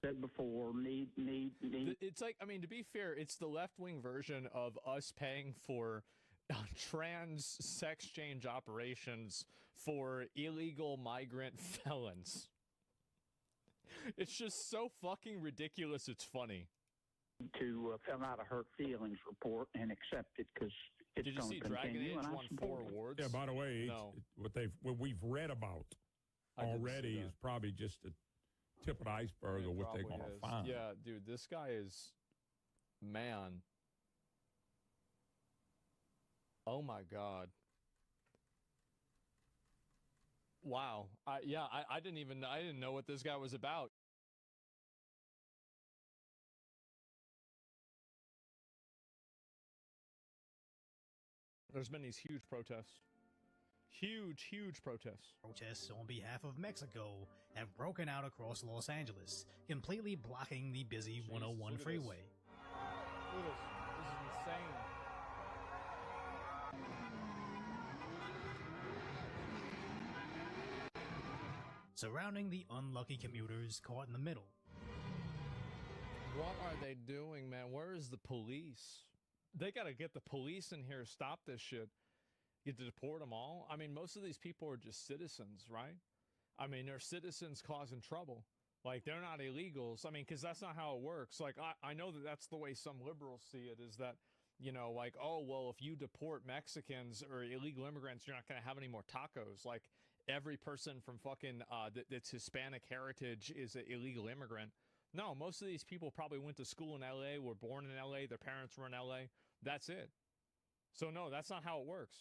Said before, need. It's like, I mean, to be fair, it's the left-wing version of us paying for trans sex change operations for illegal migrant felons. It's just so fucking ridiculous. It's funny. To fill out a hurt feelings report and accept it because it's going to continue. Did you see Dragon Age won 4 awards? Yeah, by the way, what we've read about already is probably just a tip of the iceberg of what they're going to find. Yeah, dude, this guy is, man. Oh my God. Wow. I didn't know what this guy was about. There's been these huge protests. Huge protests. Protests on behalf of Mexico have broken out across Los Angeles, completely blocking the busy 101 freeway. Look at this. This is insane. Surrounding the unlucky commuters caught in the middle. What are they doing, man? Where is the police? They gotta get the police in here to stop this shit. You deport them all? I mean, most of these people are just citizens, right? I mean, they're citizens causing trouble. Like, they're not illegals. I mean, because that's not how it works. Like, I know that that's the way some liberals see it, is that, you know, like, oh, well, if you deport Mexicans or illegal immigrants, you're not going to have any more tacos. Like, every person from fucking that's Hispanic heritage is an illegal immigrant. No, most of these people probably went to school in L.A., were born in L.A., their parents were in L.A. That's it. So, no, that's not how it works.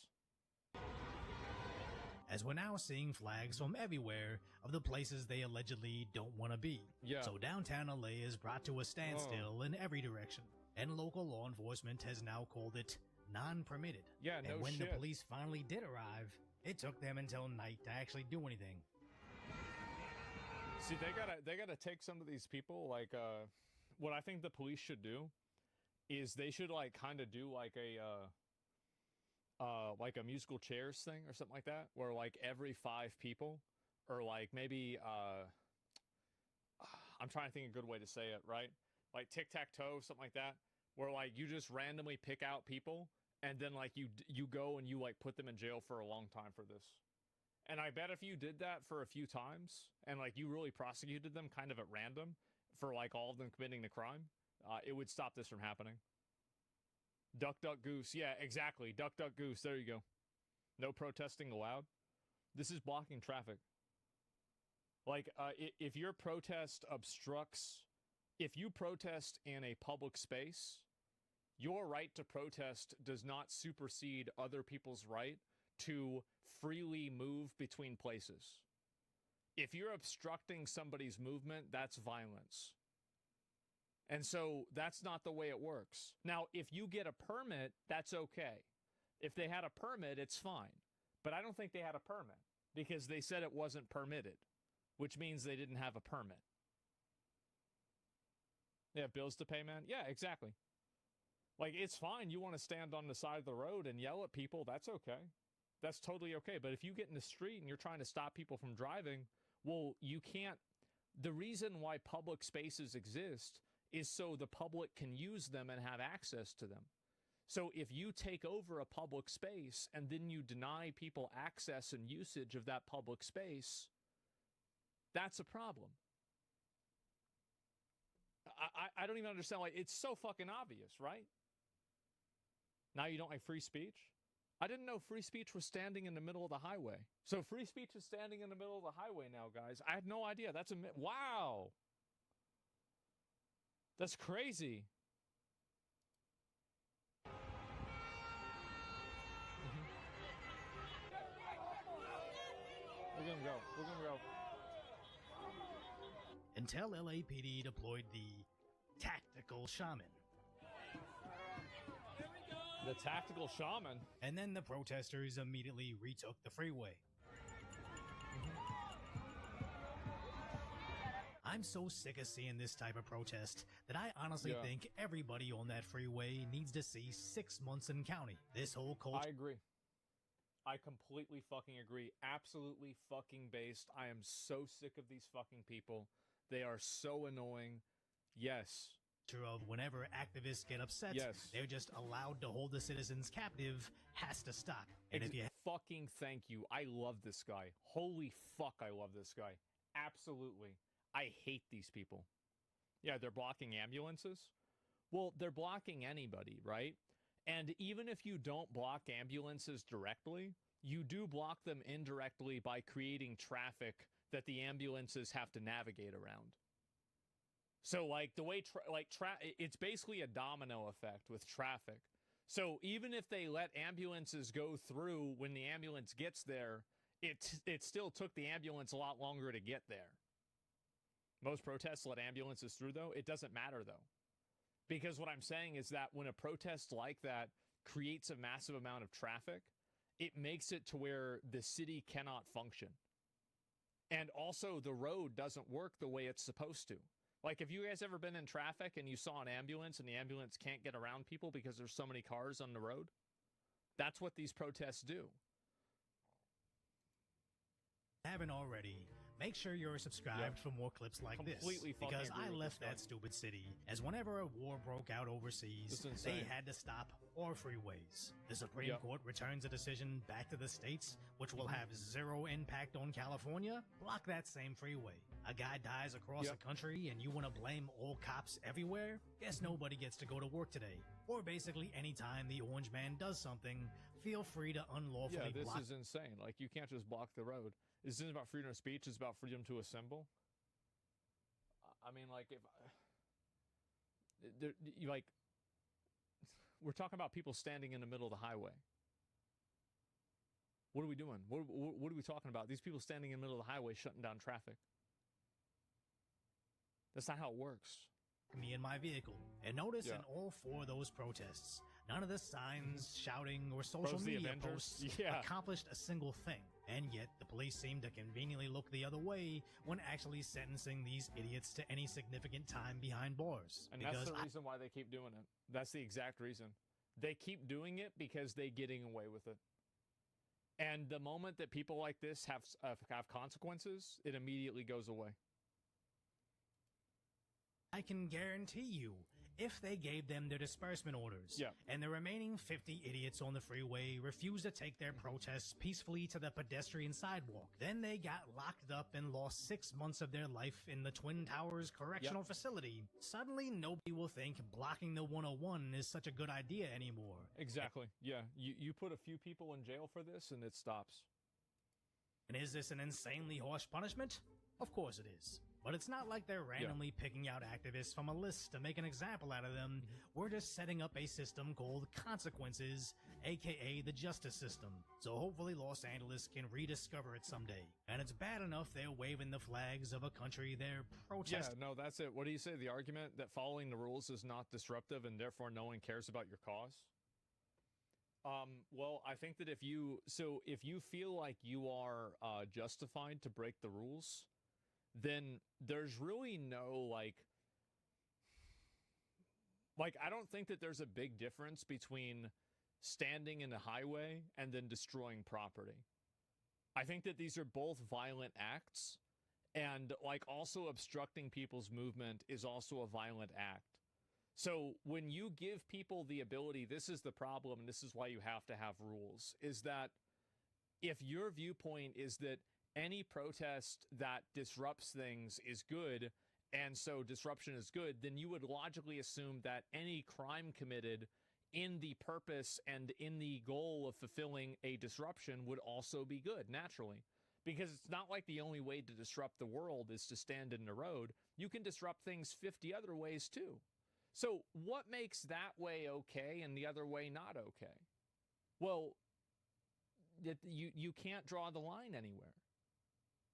As we're now seeing flags from everywhere of the places they allegedly don't want to be. Yeah. So downtown LA is brought to a standstill in every direction, and local law enforcement has now called it non-permitted. Yeah, and no when shit. the police finally did arrive, it took them until night to actually do anything. See, they gotta take some of these people, like, what I think the police should do is they should, like, kind of do, like a musical chairs thing or something like that, where, like, every 5 people, or, like, maybe, I'm trying to think of a good way to say it, right? Like tic-tac-toe, something like that, where, like, you just randomly pick out people, and then, like, you go and you, like, put them in jail for a long time for this. And I bet if you did that for a few times, and, like, you really prosecuted them kind of at random for, like, all of them committing the crime, it would stop this from happening. Duck, duck, goose. Yeah, exactly. Duck, duck, goose. There you go. No protesting allowed. This is blocking traffic. Like, if your protest obstructs, if you protest in a public space, your right to protest does not supersede other people's right to freely move between places. If you're obstructing somebody's movement, that's violence. And so that's not the way it works. Now, if you get a permit, that's okay. If they had a permit, it's fine. But I don't think they had a permit because they said it wasn't permitted, which means they didn't have a permit. They have bills to pay, man? Yeah, exactly. Like, it's fine. You want to stand on the side of the road and yell at people, that's okay. That's totally okay. But if you get in the street and you're trying to stop people from driving, well, you can't. The reason why public spaces exist is so the public can use them and have access to them. So if you take over a public space and then you deny people access and usage of that public space, that's a problem. I don't even understand why. It's so fucking obvious, right? Now you don't like free speech? I didn't know free speech was standing in the middle of the highway. So free speech is standing in the middle of the highway now, guys. I had no idea. That's wow. That's crazy. We're gonna go. We're gonna go. Until LAPD deployed the tactical shaman. The tactical shaman? And then the protesters immediately retook the freeway. I'm so sick of seeing this type of protest that I honestly think everybody on that freeway needs to see 6 months in county. This whole culture. I agree. I completely fucking agree. Absolutely fucking based. I am so sick of these fucking people. They are so annoying. Yes. Of whenever activists get upset, they're just allowed to hold the citizens captive has to stop. And if you fucking thank you. I love this guy. Holy fuck, I love this guy. Absolutely. I hate these people. Yeah, they're blocking ambulances. Well, they're blocking anybody, right? And even if you don't block ambulances directly, you do block them indirectly by creating traffic that the ambulances have to navigate around. So, like, the way, it's basically a domino effect with traffic. So even if they let ambulances go through when the ambulance gets there, it still took the ambulance a lot longer to get there. Most protests let ambulances through, though. It doesn't matter, though. Because what I'm saying is that when a protest like that creates a massive amount of traffic, it makes it to where the city cannot function. And also, the road doesn't work the way it's supposed to. Like, have you guys ever been in traffic and you saw an ambulance and the ambulance can't get around people because there's so many cars on the road? That's what these protests do. Haven't already, make sure you're subscribed for more clips like Completely this. Because agree I with left this guy. that stupid city, as whenever a war broke out overseas, they had to stop or freeways. The Supreme Court returns a decision back to the states, which will have zero impact on California. Block that same freeway. A guy dies across the country and you want to blame all cops everywhere? Guess nobody gets to go to work today. Or basically anytime the orange man does something, feel free to unlawfully block. This is insane. Like, you can't just block the road. This isn't about freedom of speech. It's about freedom to assemble. I mean, like, we're talking about people standing in the middle of the highway. What are we doing? What are we talking about? These people standing in the middle of the highway shutting down traffic. That's not how it works. Me in my vehicle. And notice in all 4 of those protests, none of the signs, shouting, or social media posts accomplished a single thing. And yet, the police seem to conveniently look the other way when actually sentencing these idiots to any significant time behind bars. And that's the reason why they keep doing it. That's the exact reason. They keep doing it because they're getting away with it. And the moment that people like this have consequences, it immediately goes away. I can guarantee you, if they gave them their disbursement orders, and the remaining 50 idiots on the freeway refused to take their protests peacefully to the pedestrian sidewalk, then they got locked up and lost 6 months of their life in the Twin Towers Correctional Facility, suddenly nobody will think blocking the 101 is such a good idea anymore. Exactly. Yeah. You put a few people in jail for this and it stops. And is this an insanely harsh punishment? Of course it is. But it's not like they're randomly picking out activists from a list to make an example out of them. We're just setting up a system called consequences, aka the justice system. So hopefully Los Angeles can rediscover it someday. And it's bad enough they're waving the flags of a country they're protesting. Yeah, no, that's it. What do you say? The argument that following the rules is not disruptive and therefore no one cares about your cause? Well, I think that if you feel like you are justified to break the rules, then there's really no, like, I don't think that there's a big difference between standing in a highway and then destroying property. I think that these are both violent acts, and, like, also obstructing people's movement is also a violent act. So when you give people the ability, this is the problem, and this is why you have to have rules, is that if your viewpoint is that any protest that disrupts things is good, and so disruption is good, then you would logically assume that any crime committed in the purpose and in the goal of fulfilling a disruption would also be good, naturally. Because it's not like the only way to disrupt the world is to stand in the road. You can disrupt things 50 other ways too. So what makes that way okay and the other way not okay? Well, you can't draw the line anywhere.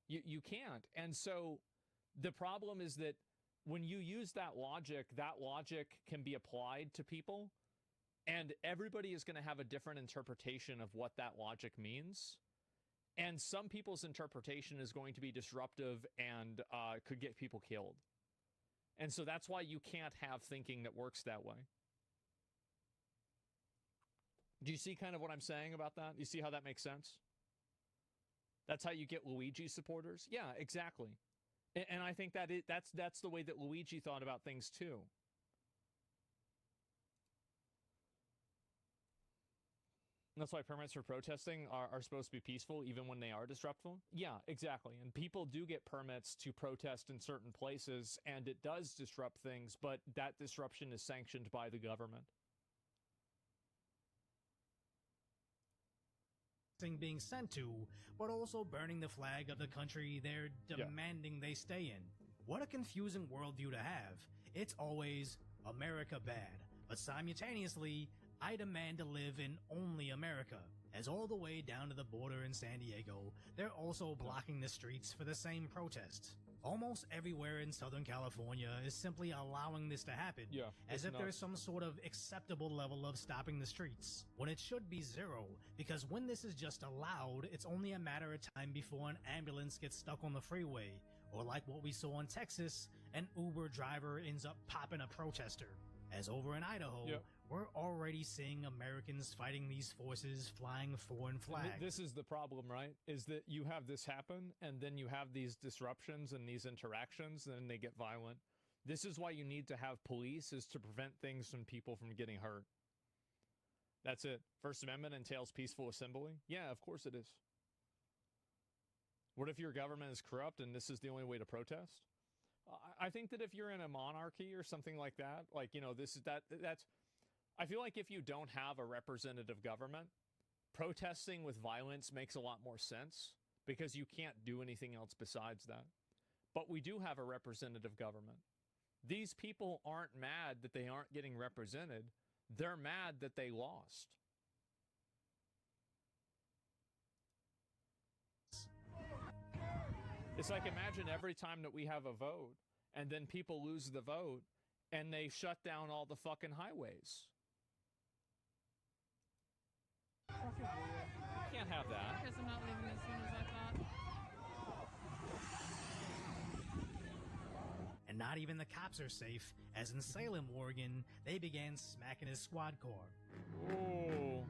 You can't. And so the problem is that when you use that logic can be applied to people, and everybody is going to have a different interpretation of what that logic means. And some people's interpretation is going to be disruptive and could get people killed. And so that's why you can't have thinking that works that way. Do you see kind of what I'm saying about that? You see how that makes sense? That's how you get Luigi supporters? Yeah, exactly. And I think that's the way that Luigi thought about things too. That's why permits for protesting are supposed to be peaceful even when they are disruptive? Yeah, exactly. And people do get permits to protest in certain places, and it does disrupt things, but that disruption is sanctioned by the government. Being sent to, but also burning the flag of the country they're demanding they stay in. What a confusing worldview to have. It's always America bad, but simultaneously, I demand to live in only America. As all the way down to the border in San Diego, they're also blocking the streets for the same protest. Almost everywhere in Southern California is simply allowing this to happen, as if there's some sort of acceptable level of stopping the streets, when it should be zero, because when this is just allowed, it's only a matter of time before an ambulance gets stuck on the freeway, or like what we saw in Texas, an Uber driver ends up popping a protester. As over in Idaho, we're already seeing Americans fighting these forces flying foreign flags. This is the problem, right? Is that you have this happen, and then you have these disruptions and these interactions, and then they get violent. This is why you need to have police, is to prevent things from people from getting hurt. That's it. First Amendment entails peaceful assembly? Yeah, of course it is. What if your government is corrupt and this is the only way to protest? I think that if you're in a monarchy or something like that, like, you know, that's, I feel like if you don't have a representative government, protesting with violence makes a lot more sense because you can't do anything else besides that. But we do have a representative government. These people aren't mad that they aren't getting represented. They're mad that they lost. It's like, imagine every time that we have a vote and then people lose the vote and they shut down all the fucking highways. You can't have that. I guess I'm not leaving as soon as I thought. And not even the cops are safe, as in Salem, Oregon, they began smacking his squad car. Ooh.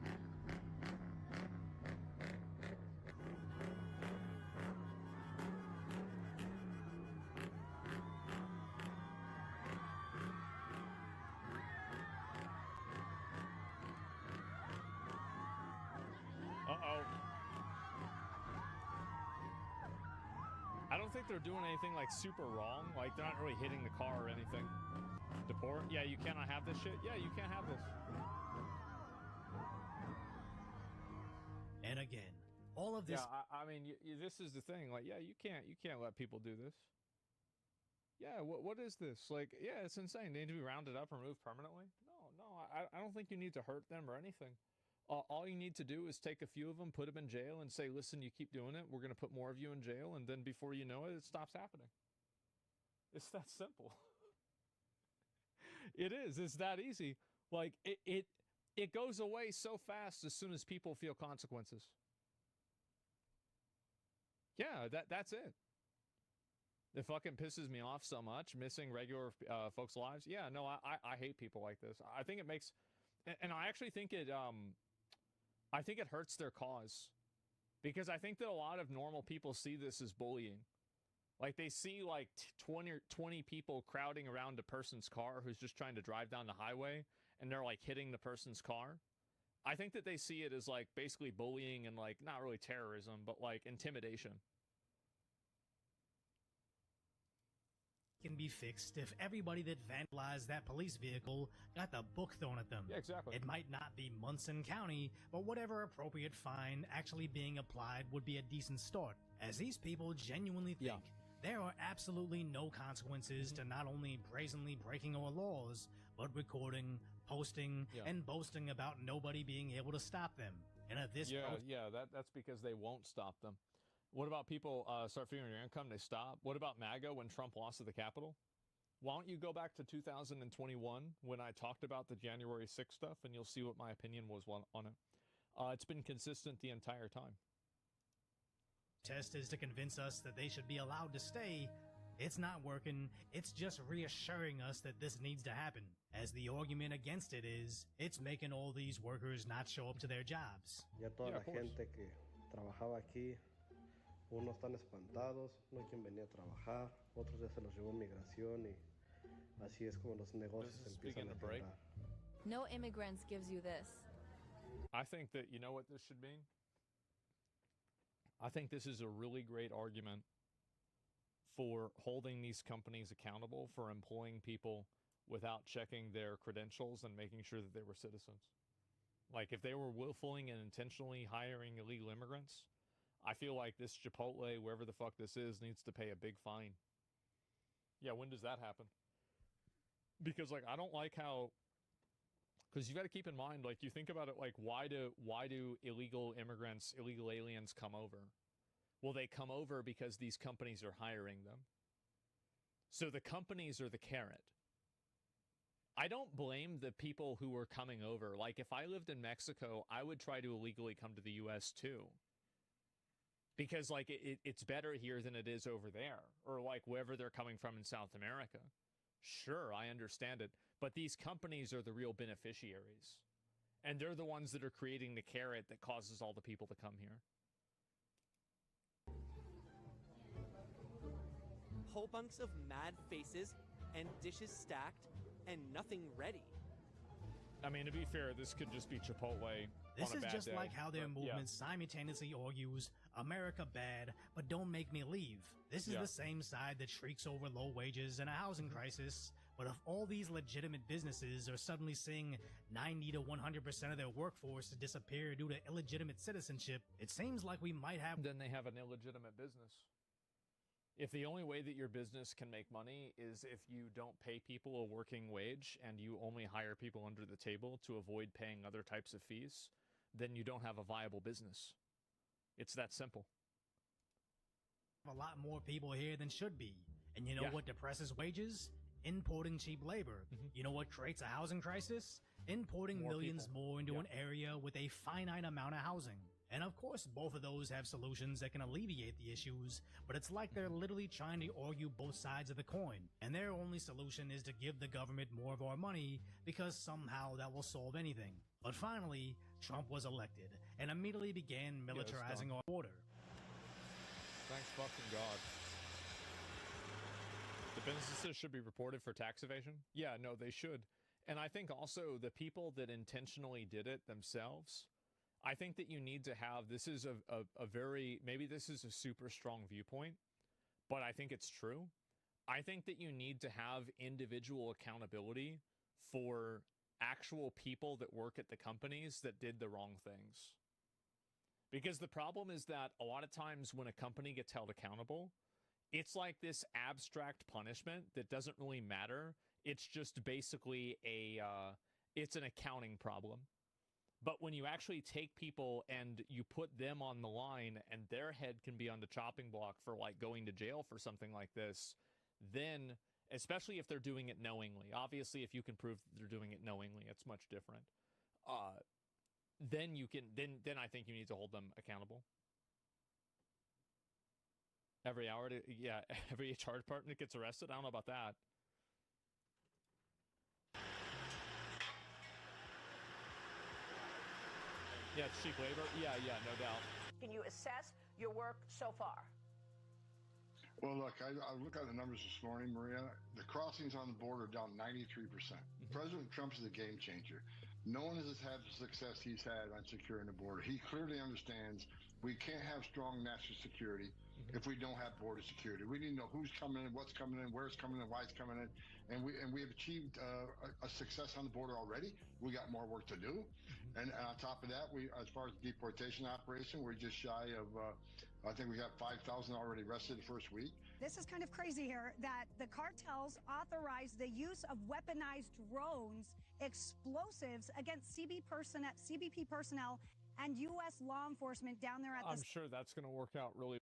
I don't think they're doing anything like super wrong. Like, they're not really hitting the car or anything. Deport? Yeah, you cannot have this shit. Yeah, you can't have this. And again, all of this. Yeah, I mean, this is the thing. Like, yeah, you can't let people do this. Yeah, what is this? Like, yeah, it's insane. They need to be rounded up, removed permanently? No, I don't think you need to hurt them or anything. All you need to do is take a few of them, put them in jail, and say, listen, you keep doing it, we're going to put more of you in jail, and then before you know it, it stops happening. It's that simple. It is. It's that easy. Like, it goes away so fast as soon as people feel consequences. Yeah, that's it. It fucking pisses me off so much, missing regular folks' lives. Yeah, no, I hate people like this. I think it makes... And I actually think it... I think it hurts their cause, because I think that a lot of normal people see this as bullying. Like, they see like 20 people crowding around a person's car who's just trying to drive down the highway, and they're like hitting the person's car. I think that they see it as like basically bullying and like not really terrorism, but like intimidation. Can be fixed if everybody that vandalized that police vehicle got the book thrown at them. Yeah, exactly. It might not be Munson County, but whatever appropriate fine actually being applied would be a decent start, as these people genuinely think there are absolutely no consequences to not only brazenly breaking our laws, but recording, posting, and boasting about nobody being able to stop them. And if this that's because they won't stop them. What about people start figuring your income, they stop? What about MAGA when Trump lost to the Capitol? Why don't you go back to 2021 when I talked about the January 6th stuff, and you'll see what my opinion was on it. It's been consistent the entire time. Test is to convince us that they should be allowed to stay. It's not working. It's just reassuring us that this needs to happen, as the argument against it is it's making all these workers not show up to their jobs. Ya toda la gente que trabajaba aquí, unos están espantados, no quieren venir a trabajar, otros ya se los llevó migración y así es como los negocios empiezan a quebrar. No immigrants gives you this. I think that, you know what this should mean? I think this is a really great argument for holding these companies accountable for employing people without checking their credentials and making sure that they were citizens. Like, if they were willfully and intentionally hiring illegal immigrants, I feel like this Chipotle, wherever the fuck this is, needs to pay a big fine. Yeah, when does that happen? Because, like, I don't like how... Because you got to keep in mind, like, you think about it, like, why do illegal immigrants, illegal aliens come over? Well, they come over because these companies are hiring them. So the companies are the carrot. I don't blame the people who are coming over. Like, if I lived in Mexico, I would try to illegally come to the U.S. too. Because, like, it's better here than it is over there. Or, like, wherever they're coming from in South America. Sure, I understand it. But these companies are the real beneficiaries. And they're the ones that are creating the carrot that causes all the people to come here. Whole bunks of mad faces and dishes stacked and nothing ready. I mean, to be fair, this could just be Chipotle. This on a is bad just day, like how their but, movement simultaneously argues, America bad, but don't make me leave. This is the same side that shrieks over low wages and a housing crisis. But if all these legitimate businesses are suddenly seeing 90 to 100% of their workforce to disappear due to illegitimate citizenship, it seems like we might have... Then they have an illegitimate business. If the only way that your business can make money is if you don't pay people a working wage and you only hire people under the table to avoid paying other types of fees, then you don't have a viable business. It's that simple. A lot more people here than should be. And you know what depresses wages? Importing cheap labor. You know what creates a housing crisis? Importing millions more into an area with a finite amount of housing. And of course, both of those have solutions that can alleviate the issues, but it's like they're literally trying to argue both sides of the coin. And their only solution is to give the government more of our money because somehow that will solve anything. But finally, Trump was elected and immediately began militarizing our border. Thanks fucking God. The businesses should be reported for tax evasion? Yeah, no, they should. And I think also the people that intentionally did it themselves, I think that you need to have, this is a very, maybe this is a super strong viewpoint, but I think it's true. I think that you need to have individual accountability for actual people that work at the companies that did the wrong things. Because the problem is that a lot of times when a company gets held accountable, it's like this abstract punishment that doesn't really matter. It's just basically it's an accounting problem. But when you actually take people and you put them on the line and their head can be on the chopping block for like going to jail for something like this, then, especially if they're doing it knowingly, obviously if you can prove that they're doing it knowingly, it's much different. Then you can, then I think you need to hold them accountable. Every hour, every HR department gets arrested. I don't know about that. Yeah, it's cheap labor. Yeah, no doubt. Can you assess your work so far? Well, look, I looked at the numbers this morning, Maria. The crossings on the border are down 93%. President Trump is a game changer. No one has had the success he's had on securing the border. He clearly understands we can't have strong national security if we don't have border security. We need to know who's coming in, what's coming in, where it's coming in, why it's coming in. And we have achieved a success on the border already. We got more work to do. And on top of that, as far as deportation operation, we're just shy of, I think we got 5,000 already arrested the first week. This is kind of crazy here that the cartels authorize the use of weaponized drones, explosives against CBP personnel and U.S. law enforcement down there at the... I'm sure that's going to work out really